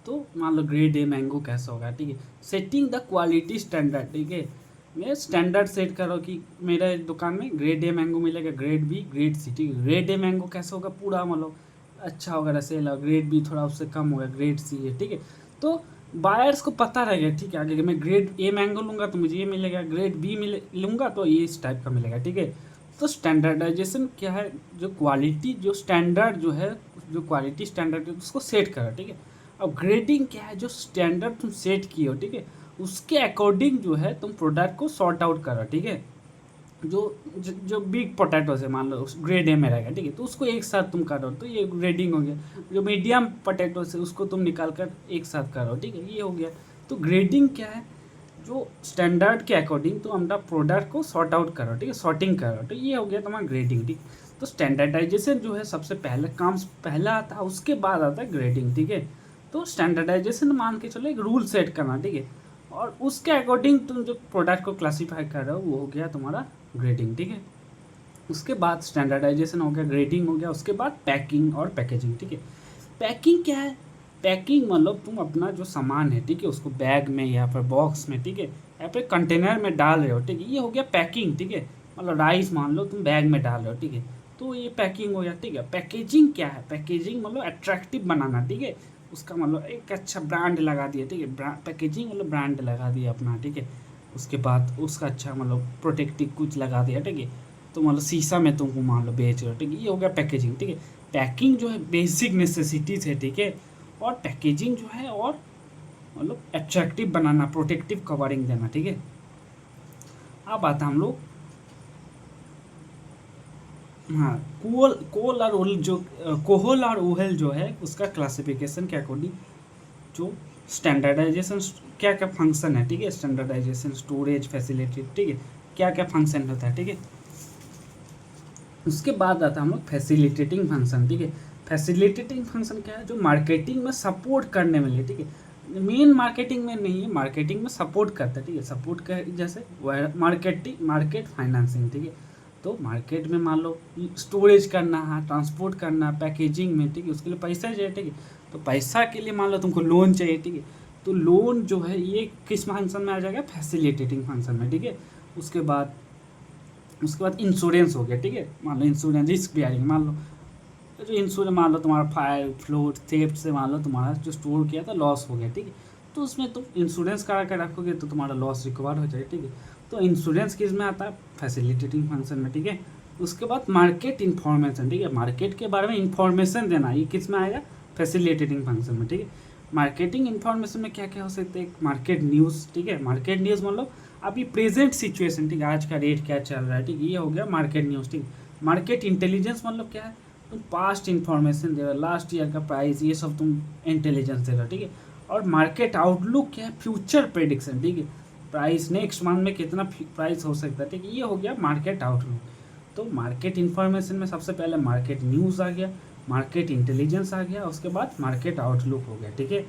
तो मान लो ग्रेड ए मैंगो कैसा होगा, ठीक है, सेटिंग द क्वालिटी स्टैंडर्ड, ठीक है। मैं स्टैंडर्ड सेट करो कि मेरे दुकान में ग्रेड ए मैंगो मिलेगा, ग्रेड बी, ग्रेड सी, ठीक है। ग्रेड ए मैंगो कैसा होगा, पूरा मतलब अच्छा होगा, रसेला। ग्रेड बी थोड़ा उससे कम होगा, ग्रेड सी है, ठीक है। तो बायर्स को पता रहेगा, ठीक है, आगे कि मैं ग्रेड ए मैंगो लूँगा तो मुझे ये मिलेगा, ग्रेड बी लूँगा तो ये इस टाइप का मिलेगा, ठीक है। तो स्टैंडर्डाइजेशन क्या है, जो क्वालिटी जो स्टैंडर्ड जो है, जो क्वालिटी स्टैंडर्ड है उसको सेट करो, ठीक है। अब ग्रेडिंग क्या है, जो स्टैंडर्ड तुम सेट किए हो, ठीक है, उसके अकॉर्डिंग जो है तुम प्रोडक्ट को सॉर्ट आउट करो, ठीक है। जो बिग पोटैटो से मान लो ग्रेड ए में रहेगा, ठीक है, तो उसको एक साथ तुम करो तो ये ग्रेडिंग हो गया। जो मीडियम पोटैटो से उसको तुम निकाल कर एक साथ करो, ठीक है, ये हो गया। तो ग्रेडिंग क्या है, जो स्टैंडर्ड के अकॉर्डिंग तो अपना प्रोडक्ट को सॉर्ट आउट करो, ठीक है, सॉर्टिंग करो, तो ये हो गया तुम्हारा ग्रेडिंग, ठीक। तो स्टैंडर्डाइजेशन जो है सबसे पहले काम पहला आता है, उसके बाद आता है ग्रेडिंग, ठीक है। तो स्टैंडर्डाइजेशन मान के चलो एक रूल सेट करना, ठीक है, और उसके अकॉर्डिंग तुम जो प्रोडक्ट को क्लासीफाई कर रहे हो वो हो गया तुम्हारा ग्रेडिंग, ठीक है। उसके बाद स्टैंडर्डाइजेशन हो गया, ग्रेडिंग हो गया, उसके बाद पैकिंग और पैकेजिंग, ठीक है। पैकिंग क्या है, पैकिंग मतलब तुम अपना जो सामान है, ठीक है, उसको बैग में या फिर बॉक्स में, ठीक है, या फिर कंटेनर में डाल रहे हो, ठीक है, ये हो गया पैकिंग, ठीक है। मतलब राइस मान लो तुम बैग में डाल रहे हो, ठीक है, तो ये पैकिंग हो गया, ठीक है। पैकेजिंग क्या है, पैकेजिंग मतलब अट्रैक्टिव बनाना, ठीक है, उसका मतलब एक अच्छा ब्रांड लगा दिया, ठीक है, पैकेजिंग मतलब ब्रांड लगा दिया अपना, ठीक है। उसके बाद उसका अच्छा मतलब प्रोटेक्टिव कुछ लगा दिया, ठीक है। तो मतलब शीशा में तुमको मान लो बेच रहे हो, ठीक है, ये हो गया पैकेजिंग, ठीक है। पैकिंग जो है बेसिक नेसेसिटीज़ है, ठीक है। और पैकेजिंग जो है और मतलब अट्रैक्टिव बनाना, प्रोटेक्टिव कवरिंग देना, ठीक है। अब आता हम लोग हाँ, कोल और ओल जो कोहल और ओहल जो है उसका क्लासिफिकेशन के अकॉर्डिंग जो स्टैंडर्डाइजेशन क्या क्या फंक्शन है, ठीक है, स्टैंडर्डाइजेशन, स्टोरेज, फैसिलिटी, ठीक है, क्या क्या फंक्शन होता है, ठीक है। उसके बाद आता है हम लोग फैसिलिटेटिंग फंक्शन, ठीक है। फैसिलिटेटिंग फंक्शन क्या है, जो मार्केटिंग में सपोर्ट करने वाले, ठीक है, मेन मार्केटिंग में नहीं है, मार्केटिंग में सपोर्ट करता है, ठीक है। सपोर्ट का जैसे मार्केट फाइनेंसिंग, ठीक है। तो मार्केट में मान लो स्टोरेज करना है, ट्रांसपोर्ट करना, पैकेजिंग में, ठीक है, उसके लिए पैसा चाहिए, ठीक है। तो पैसा के लिए मान लो तुमको लोन चाहिए, ठीक है, तो लोन जो है ये किस फंक्शन में आ जाएगा, फैसिलिटेटिंग फंक्शन में, ठीक है। उसके बाद इंश्योरेंस हो गया, ठीक है, मान लो इंश्योरेंस रिस्क बेयरिंग, मान लो जो इंश्योरेंस मान लो तुम्हारा फायर फ्लोट थेफ्ट से मान लो तुम्हारा जो स्टोर किया था लॉस हो गया, ठीक है, तो उसमें तुम इंश्योरेंस करा कर रखोगे तो तुम्हारा लॉस रिकवर हो जाए, ठीक है। तो इंश्योरेंस किस में आता है, फैसिलिटेटिंग फंक्शन में, ठीक है। उसके बाद मार्केट इन्फॉर्मेशन, ठीक है, मार्केट के बारे में इंफॉर्मेशन देना, ये किस में आएगा, फैसिलिटेटिंग फंक्शन में, ठीक है। मार्केटिंग इन्फॉर्मेशन में क्या क्या हो सकते हैं, मार्केट न्यूज़, ठीक है, मार्केट न्यूज़ मतलब अभी प्रेजेंट सिचुएशन, ठीक है, आज का रेट क्या चल रहा है, ठीक है, ये हो गया मार्केट न्यूज़, ठीक है। मार्केट इंटेलिजेंस मतलब क्या है, तुम पास्ट इन्फॉर्मेशन दे रहे हो, लास्ट ईयर का प्राइस, ये सब तुम इंटेलिजेंस दे रहे हो, ठीक है। और मार्केट आउटलुक क्या है, फ्यूचर प्रेडिक्शन, ठीक है, प्राइस नेक्स्ट मंथ में कितना प्राइस हो सकता है, ठीक है, ये हो गया मार्केट आउटलुक। तो मार्केट इन्फॉर्मेशन में सबसे पहले मार्केट न्यूज़ आ गया, मार्केट इंटेलिजेंस आ गया, उसके बाद मार्केट आउटलुक हो गया, ठीक है।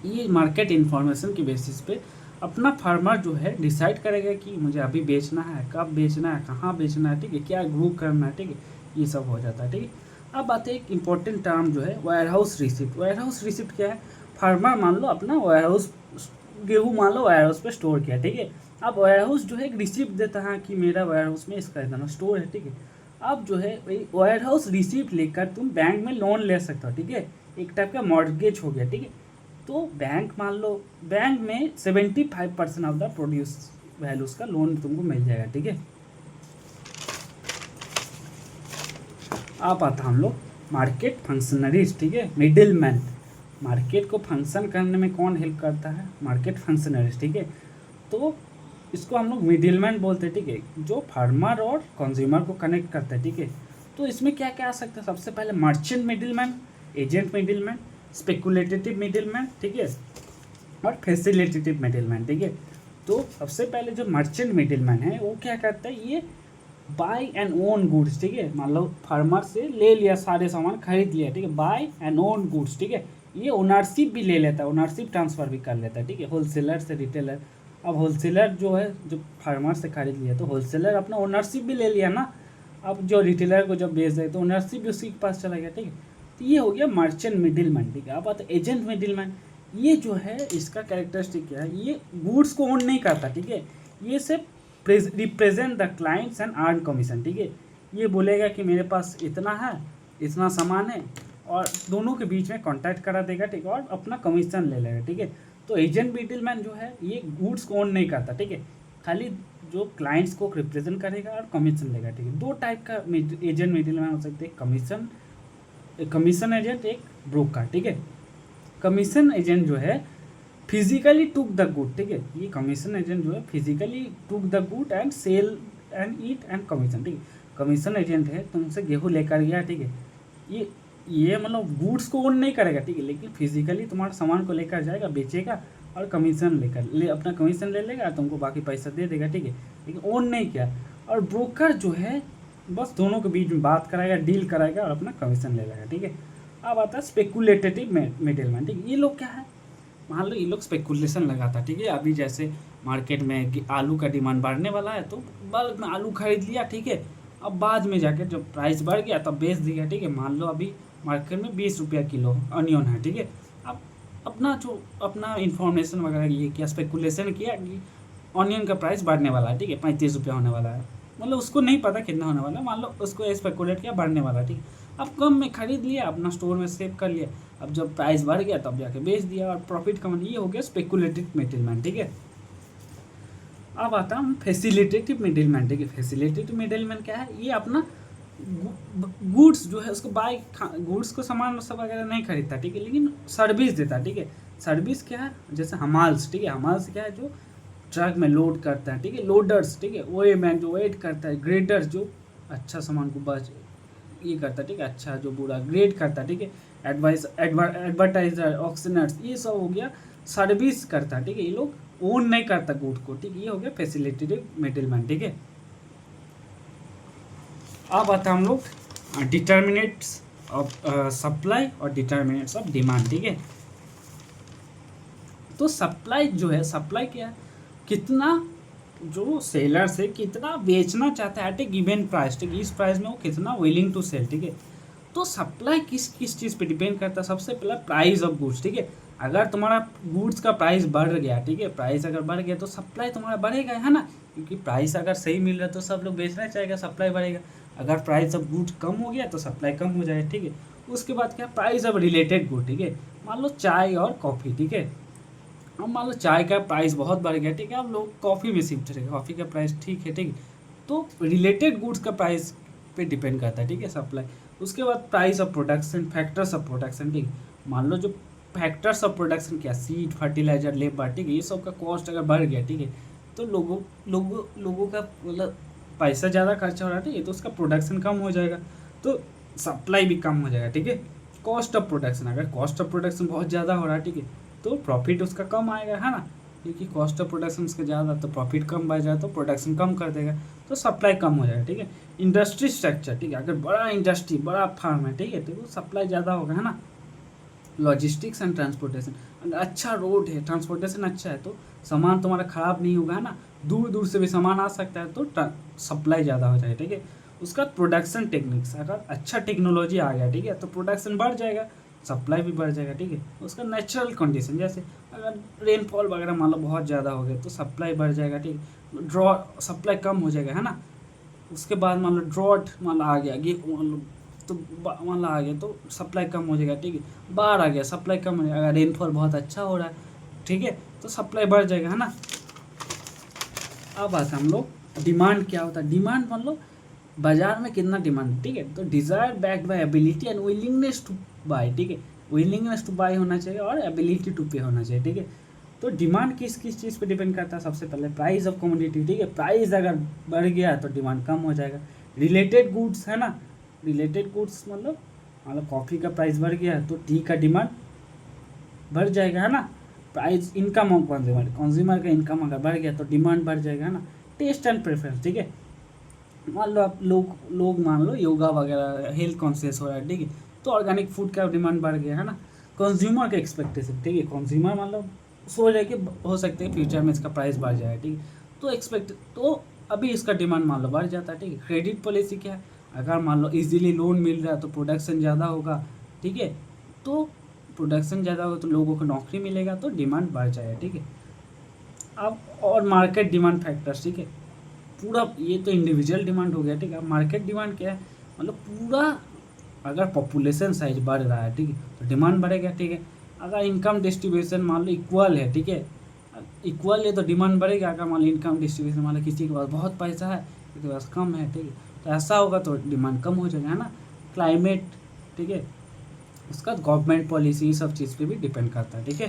ये मार्केट इन्फॉर्मेशन की बेसिस पे अपना फार्मर जो है डिसाइड करेगा कि मुझे अभी बेचना है, कब बेचना है, कहाँ बेचना है, ठीक है, क्या ग्रो करना है, ठीक है, ये सब हो जाता है, ठीक है। अब आते हैं एक इम्पॉर्टेंट टर्म जो है warehouse receipt. Warehouse receipt क्या है, फार्मर मान लो अपना वेयर हाउस गेहूँ मान लो वेयर हाउस पे स्टोर किया, ठीक है। अब वेयर हाउस जो है एक रिसिप्ट देता है कि मेरा वेयर हाउस में इसका इतना स्टोर है, ठीक है। अब जो है वेयर हाउस रिसिप्ट लेकर तुम बैंक में लोन ले सकते हो, ठीक है, एक टाइप का मॉर्गेज हो गया, ठीक है। तो बैंक मान लो बैंक में 75% ऑफ द प्रोड्यूस वैल्यूज का लोन तुमको मिल जाएगा, ठीक है। अब आता हम लोग मार्केट फंक्शनरीज, ठीक है, मिडिल मैन। मार्केट को फंक्शन करने में कौन हेल्प करता है, मार्केट फंक्शनरीज, ठीक है। तो इसको हम लोग मिडिल मैन बोलते हैं, ठीक है, जो फार्मर और कंज्यूमर को कनेक्ट करता है, ठीक है। तो इसमें क्या क्या आ सकता है, सबसे पहले merchant middle man, agent middle man, speculative middle man, ठीक है, और फैसिलिटेटिव मिडिल मैन, ठीक है। तो सबसे पहले जो मर्चेंट मिडिल मैन है वो क्या करता है, ये बाय एंड ओन गुड्स, ठीक है, मान लो फार्मर से ले लिया, सारे सामान खरीद लिया, ठीक है, बाय एंड ओन गुड्स, ठीक है, ये ओनरशिप भी ले लेता है, ओनरशिप ट्रांसफर भी कर लेता है, ठीक है, होलसेलर से रिटेलर। अब होलसेलर जो है जो फार्मर से खरीद लिया तो होलसेलर अपना ओनरशिप भी ले लिया ना, अब जो रिटेलर को जब बेच दे तो ओनरशिप भी उसी के पास चला गया, ठीक है। तो ये हो गया मर्चेंट मिडिल मैन, ठीक है। अब आता है एजेंट मिडिल मैन, ये जो है इसका कैरेक्टरिस्टिक क्या है, ये गुड्स को ओन नहीं करता, ठीक है, ये सिर्फ represent the clients and earn commission, ठीक है। ये बोलेगा कि मेरे पास इतना है, इतना सामान है, और दोनों के बीच में कॉन्टैक्ट करा देगा, ठीक है, और अपना कमीशन ले लेगा, ठीक है। तो एजेंट मिडिल मैन जो है ये गुड्स को ओन नहीं करता, ठीक है, खाली जो क्लाइंट्स को रिप्रेजेंट करेगा और कमीशन लेगा, ठीक है। दो टाइप का एजेंट मिडिल मैन हो सकते हैं, कमीशन एजेंट, एक ब्रोकर, ठीक है। कमीशन एजेंट जो है फिजिकली टुक द गुड, ठीक है, ये कमीशन एजेंट जो है physically took the good and sell and eat and commission, ठीक है। कमीशन एजेंट है तुमसे गेहूँ लेकर गया, ठीक है, ये मतलब गुड्स को ओन नहीं करेगा, ठीक है, लेकिन फिजिकली तुम्हारे सामान को लेकर जाएगा, बेचेगा और कमीशन अपना कमीशन ले लेगा, तुमको बाकी पैसा दे देगा, ठीक है, लेकिन ओन नहीं किया। और ब्रोकर जो है बस दोनों के बीच में बात कराएगा, डील कराएगा और अपना कमीशन ले लेगा, ठीक है। अब आता है स्पेकुलेटिव मिडिल मैन, ठीक है, ये लोग क्या है, मान लो ये लोग स्पेकुलेशन लगाता, ठीक है। अभी जैसे मार्केट में कि आलू का डिमांड बढ़ने वाला है तो बल्क में आलू खरीद लिया, ठीक है, अब बाद में जाकर जब प्राइस बढ़ गया तब बेच दिया, ठीक है। मान लो अभी मार्केट में 20 रुपया किलो अनियन है, ठीक है। अब अपना इन्फॉर्मेशन वगैरह ये किया, स्पेकुलेशन किया कि ऑनियन का प्राइस बढ़ने वाला है, ठीक है, 35 रुपया होने वाला है, मतलब उसको नहीं पता कितना होने वाला है, मान लो उसको स्पेकुलेट किया बढ़ने वाला है, ठीक है। अब कम में खरीद लिया, अपना स्टोर में सेव कर लिया, अब जब प्राइस बढ़ गया तब जाके बेच दिया और प्रॉफिट कमा, ये हो गया स्पेकुलेटिव मिडिलमैन, ठीक है। अब आता हम फैसिलिटेटिव मिडिलमैन, ठीक है। फैसिलिटेटिव मिडिलमैन क्या है, ये अपना गुड्स जो है उसको गुड्स को सामान सब वगैरह नहीं खरीदता, ठीक है, लेकिन सर्विस देता, ठीक है। सर्विस क्या है, जैसे हमाल्स, ठीक है, हमाल्स क्या है, जो ट्रक में लोड करता है, ठीक है, लोडर्स, ठीक है, वो मैन जो वेट करता है, ग्रेडर्स जो अच्छा सामान को ये करता है, ठीक है, अच्छा जो बुरा ग्रेड करता है, ठीक है, एडवर्टाइजर, ऑक्शनर्स, ये सब हो गया सर्विस करता है, ठीक है, ये लोग ओन नहीं करता गुड को, ठीक है, ये हो गया फैसिलिटेटिव मिडिलमैन, ठीक है। अब आता हम लोग डिटर्मिनेट्स ऑफ सप्लाई और डिटर्मिनेट्स ऑफ डिमांड, ठीक है। तो सप्लाई जो है, सप्लाई क्या है, कितना जो सेलर से कितना बेचना चाहता है एट ए गिवन प्राइस, ठीक है, इस प्राइस में वो कितना विलिंग टू सेल, ठीक है। तो सप्लाई किस किस चीज़ पे डिपेंड करता है, सबसे पहला प्राइस ऑफ गुड्स, ठीक है। अगर तुम्हारा गुड्स का प्राइस बढ़ गया, ठीक है, प्राइस अगर बढ़ गया तो सप्लाई तुम्हारा बढ़ेगा, है ना, क्योंकि प्राइस अगर सही मिल रहा है तो सब लोग बेचना चाहेगा, सप्लाई बढ़ेगा। अगर प्राइस ऑफ गुड कम हो गया तो सप्लाई कम हो जाएगा, ठीक है। उसके बाद क्या, प्राइस ऑफ रिलेटेड गुड, ठीक है। मान लो चाय और कॉफ़ी, ठीक है। अब मान लो चाय का प्राइस बहुत बढ़ गया, ठीक है, अब लोग कॉफ़ी में शिफ्ट करेंगे, कॉफ़ी का प्राइस ठीक है, ठीक है। तो रिलेटेड गुड्स का प्राइस पे डिपेंड करता है, ठीक है, सप्लाई। उसके बाद price of production, factors of production, ठीक है। मान लो जो फैक्टर्स ऑफ प्रोडक्शन क्या, सीड, फर्टिलाइजर, लेबर, ठीक है, ये सब का कॉस्ट अगर बढ़ गया, ठीक है, तो लोगों का मतलब पैसा ज़्यादा खर्चा हो रहा है, ठीक है, तो उसका प्रोडक्शन कम हो जाएगा, तो सप्लाई भी कम हो जाएगा, ठीक है। कॉस्ट ऑफ प्रोडक्शन, अगर कॉस्ट ऑफ प्रोडक्शन बहुत ज़्यादा हो रहा है, ठीक है, तो प्रॉफिट उसका कम आएगा, है ना, क्योंकि कॉस्ट ऑफ प्रोडक्शन उसका ज़्यादा, तो प्रॉफिट कम बढ़ जाए तो प्रोडक्शन कम कर देगा, तो सप्लाई कम हो जाएगा, ठीक है। इंडस्ट्री स्ट्रक्चर, ठीक है, अगर बड़ा इंडस्ट्री, बड़ा फार्म है, ठीक है, तो सप्लाई ज़्यादा होगा, है ना। लॉजिस्टिक्स एंड ट्रांसपोर्टेशन, अगर अच्छा रोड है, ट्रांसपोर्टेशन अच्छा है, तो सामान तुम्हारा ख़राब नहीं होगा, है ना, दूर दूर से भी सामान आ सकता है, तो सप्लाई ज़्यादा हो जाएगा, ठीक है। उसका प्रोडक्शन टेक्निक्स, अगर अच्छा टेक्नोलॉजी आ गया, ठीक है, तो प्रोडक्शन बढ़ जाएगा, सप्लाई भी बढ़ जाएगा, ठीक है। उसका नेचुरल कंडीशन, जैसे अगर रेनफॉल वगैरह मान लो बहुत ज़्यादा हो गया तो सप्लाई बढ़ जाएगा, ठीक है। ड्रॉ, सप्लाई कम हो जाएगा, है ना। उसके बाद मान लो ड्रॉट मान लो आ गया, मान लो तो मान लो आ गया तो सप्लाई कम हो जाएगा, ठीक है। बाढ़ आ गया, सप्लाई कम हो जाएगा। अगर रेनफॉल बहुत अच्छा हो रहा है, ठीक है, तो सप्लाई बढ़ जाएगा, है ना। अब आता हम लोग डिमांड क्या होता है। डिमांड मान लो बाजार में कितना डिमांड है, ठीक है, तो desire backed by ability and willingness to buy, ठीक है, विलिंगनेस टू बाय होना चाहिए और एबिलिटी टू पे होना चाहिए, ठीक है। तो डिमांड किस किस चीज़ पे डिपेंड करता है, सबसे पहले प्राइस ऑफ कमोडिटी, ठीक है, प्राइस अगर बढ़ गया तो डिमांड कम हो जाएगा। रिलेटेड गुड्स, है ना, रिलेटेड गुड्स मतलब कॉफ़ी का प्राइस बढ़ गया तो टी का डिमांड बढ़ जाएगा, है ना। प्राइस, इनकम ऑफ कंज्यूमर का इनकम अगर बढ़ गया तो डिमांड बढ़ जाएगा, है ना। टेस्ट एंड प्रेफरेंस, ठीक है, मान लो आप लोग मान लो योगा वगैरह, हेल्थ कॉन्शियस हो रहा है, ठीक है, तो ऑर्गेनिक फूड का डिमांड बढ़ गया, है ना। कंज्यूमर का एक्सपेक्टेशन, ठीक है, कंज्यूमर मान लो सोच रहे कि हो सकते हैं फ्यूचर में इसका प्राइस बढ़ जाए, ठीक है, तो अभी इसका डिमांड मान लो बढ़ जाता है, ठीक है। क्रेडिट पॉलिसी क्या है, अगर मान लो इजीली लोन मिल रहा है तो प्रोडक्शन ज़्यादा होगा, ठीक है, तो प्रोडक्शन ज़्यादा होगा तो लोगों को नौकरी मिलेगा तो डिमांड बढ़ जाएगा, ठीक है। अब और मार्केट डिमांड फैक्टर्स, ठीक है, पूरा ये तो इंडिविजुअल डिमांड हो गया, ठीक है। मार्केट डिमांड क्या है, मतलब पूरा अगर पॉपुलेशन साइज बढ़ रहा है, ठीक है, तो डिमांड बढ़ेगा, ठीक है। अगर इनकम डिस्ट्रीब्यूशन मान लो इक्वल है, ठीक है, इक्वल है तो डिमांड बढ़ेगा। अगर मान लो इनकम डिस्ट्रीब्यूशन मान लो किसी के पास बहुत पैसा है, किसी के पास कम है, ठीक है, तो ऐसा होगा तो डिमांड कम हो जाएगा, है ना। क्लाइमेट, ठीक है, उसका गवर्नमेंट पॉलिसी सब चीज़ पे भी डिपेंड करता है, ठीक है।